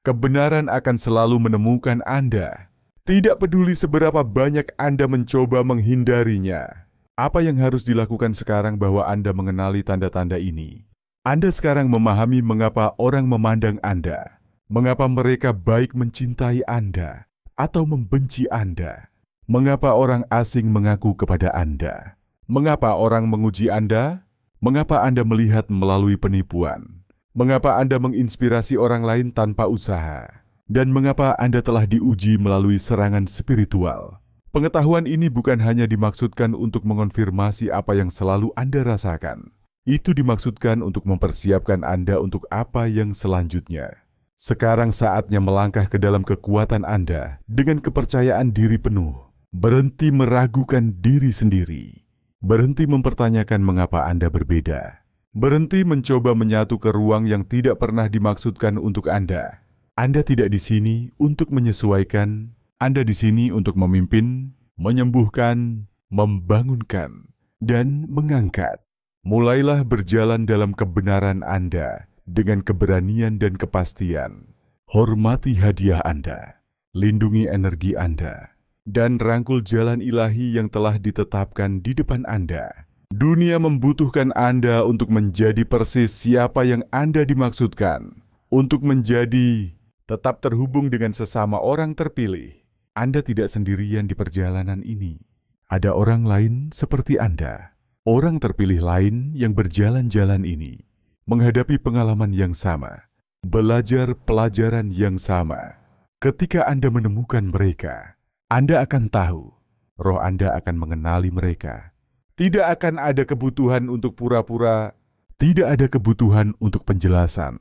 Speaker 1: Kebenaran akan selalu menemukan Anda. Tidak peduli seberapa banyak Anda mencoba menghindarinya. Apa yang harus dilakukan sekarang bahwa Anda mengenali tanda-tanda ini? Anda sekarang memahami mengapa orang memandang Anda. Mengapa mereka baik mencintai Anda atau membenci Anda. Mengapa orang asing mengaku kepada Anda. Mengapa orang menguji Anda. Mengapa Anda melihat melalui penipuan. Mengapa Anda menginspirasi orang lain tanpa usaha? Dan mengapa Anda telah diuji melalui serangan spiritual? Pengetahuan ini bukan hanya dimaksudkan untuk mengonfirmasi apa yang selalu Anda rasakan. Itu dimaksudkan untuk mempersiapkan Anda untuk apa yang selanjutnya. Sekarang saatnya melangkah ke dalam kekuatan Anda dengan kepercayaan diri penuh. Berhenti meragukan diri sendiri. Berhenti mempertanyakan mengapa Anda berbeda. Berhenti mencoba menyatu ke ruang yang tidak pernah dimaksudkan untuk Anda. Anda tidak di sini untuk menyesuaikan. Anda di sini untuk memimpin, menyembuhkan, membangunkan, dan mengangkat. Mulailah berjalan dalam kebenaran Anda dengan keberanian dan kepastian. Hormati hadiah Anda, lindungi energi Anda, dan rangkul jalan ilahi yang telah ditetapkan di depan Anda. Dunia membutuhkan Anda untuk menjadi persis siapa yang Anda dimaksudkan. Untuk menjadi tetap terhubung dengan sesama orang terpilih. Anda tidak sendirian di perjalanan ini. Ada orang lain seperti Anda. Orang terpilih lain yang berjalan-jalan ini. Menghadapi pengalaman yang sama. Belajar pelajaran yang sama. Ketika Anda menemukan mereka, Anda akan tahu, roh Anda akan mengenali mereka. Tidak akan ada kebutuhan untuk pura-pura, tidak ada kebutuhan untuk penjelasan.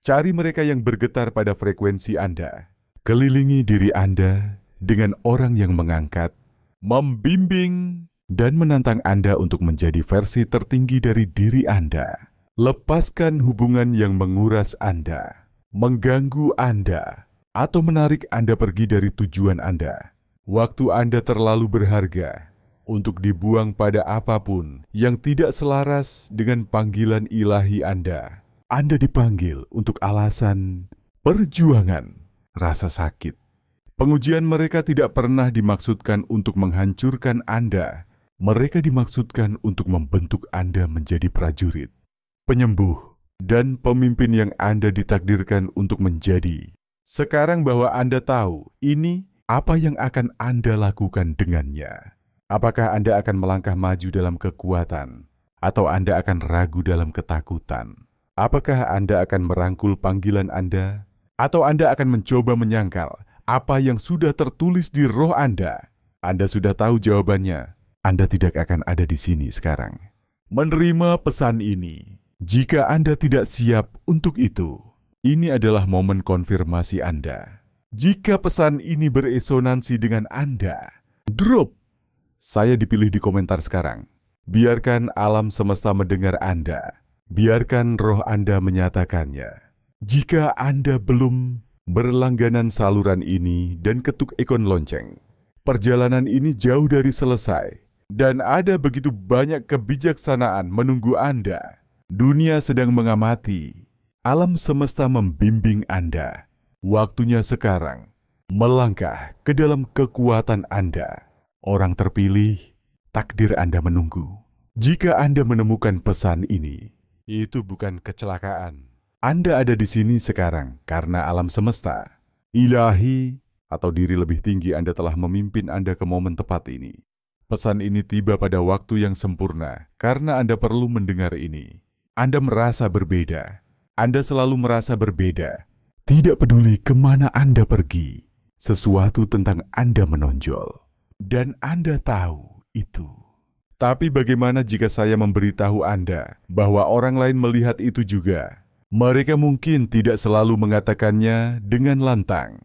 Speaker 1: Cari mereka yang bergetar pada frekuensi Anda. Kelilingi diri Anda dengan orang yang mengangkat, membimbing, dan menantang Anda untuk menjadi versi tertinggi dari diri Anda. Lepaskan hubungan yang menguras Anda, mengganggu Anda, atau menarik Anda pergi dari tujuan Anda. Waktu Anda terlalu berharga untuk dibuang pada apapun yang tidak selaras dengan panggilan ilahi Anda. Anda dipanggil untuk alasan perjuangan, rasa sakit. Pengujian mereka tidak pernah dimaksudkan untuk menghancurkan Anda. Mereka dimaksudkan untuk membentuk Anda menjadi prajurit, penyembuh, dan pemimpin yang Anda ditakdirkan untuk menjadi. Sekarang bahwa Anda tahu ini, apa yang akan Anda lakukan dengannya? Apakah Anda akan melangkah maju dalam kekuatan? Atau Anda akan ragu dalam ketakutan? Apakah Anda akan merangkul panggilan Anda? Atau Anda akan mencoba menyangkal apa yang sudah tertulis di roh Anda? Anda sudah tahu jawabannya. Anda tidak akan ada di sini sekarang. Menerima pesan ini. Jika Anda tidak siap untuk itu, ini adalah momen konfirmasi Anda. Jika pesan ini beresonansi dengan Anda, drop. Saya dipilih di komentar sekarang. Biarkan alam semesta mendengar Anda. Biarkan roh Anda menyatakannya. Jika Anda belum berlangganan saluran ini dan ketuk ikon lonceng, perjalanan ini jauh dari selesai. Dan ada begitu banyak kebijaksanaan menunggu Anda. Dunia sedang mengamati. Alam semesta membimbing Anda. Waktunya sekarang melangkah ke dalam kekuatan Anda. Orang terpilih, takdir Anda menunggu. Jika Anda menemukan pesan ini, itu bukan kecelakaan. Anda ada di sini sekarang karena alam semesta, ilahi, atau diri lebih tinggi Anda telah memimpin Anda ke momen tepat ini. Pesan ini tiba pada waktu yang sempurna karena Anda perlu mendengar ini. Anda merasa berbeda. Anda selalu merasa berbeda. Tidak peduli kemana Anda pergi, sesuatu tentang Anda menonjol. Dan Anda tahu itu. Tapi bagaimana jika saya memberitahu Anda bahwa orang lain melihat itu juga? Mereka mungkin tidak selalu mengatakannya dengan lantang.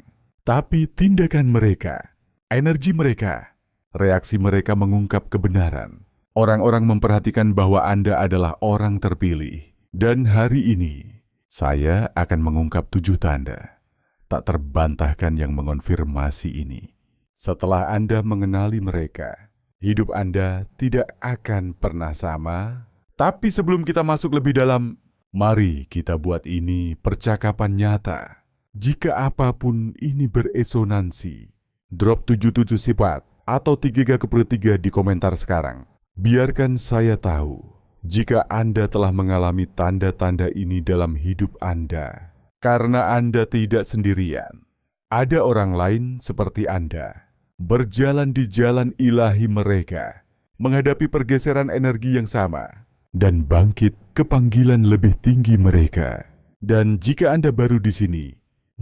Speaker 1: Tapi tindakan mereka, energi mereka, reaksi mereka mengungkap kebenaran. Orang-orang memperhatikan bahwa Anda adalah orang terpilih. Dan hari ini, saya akan mengungkap 7 tanda tak terbantahkan yang mengonfirmasi ini. Setelah Anda mengenali mereka, hidup Anda tidak akan pernah sama. Tapi sebelum kita masuk lebih dalam, mari kita buat ini percakapan nyata. Jika apapun ini beresonansi, drop 77 sifat atau 3G di komentar sekarang. Biarkan saya tahu jika Anda telah mengalami tanda-tanda ini dalam hidup Anda. Karena Anda tidak sendirian. Ada orang lain seperti Anda. Berjalan di jalan ilahi mereka. Menghadapi pergeseran energi yang sama. Dan bangkit ke panggilan lebih tinggi mereka. Dan jika Anda baru di sini,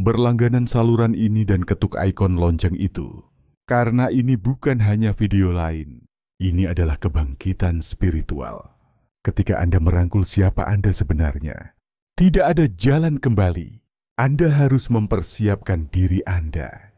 Speaker 1: berlangganan saluran ini dan ketuk ikon lonceng itu. Karena ini bukan hanya video lain. Ini adalah kebangkitan spiritual. Ketika Anda merangkul siapa Anda sebenarnya, tidak ada jalan kembali. Anda harus mempersiapkan diri Anda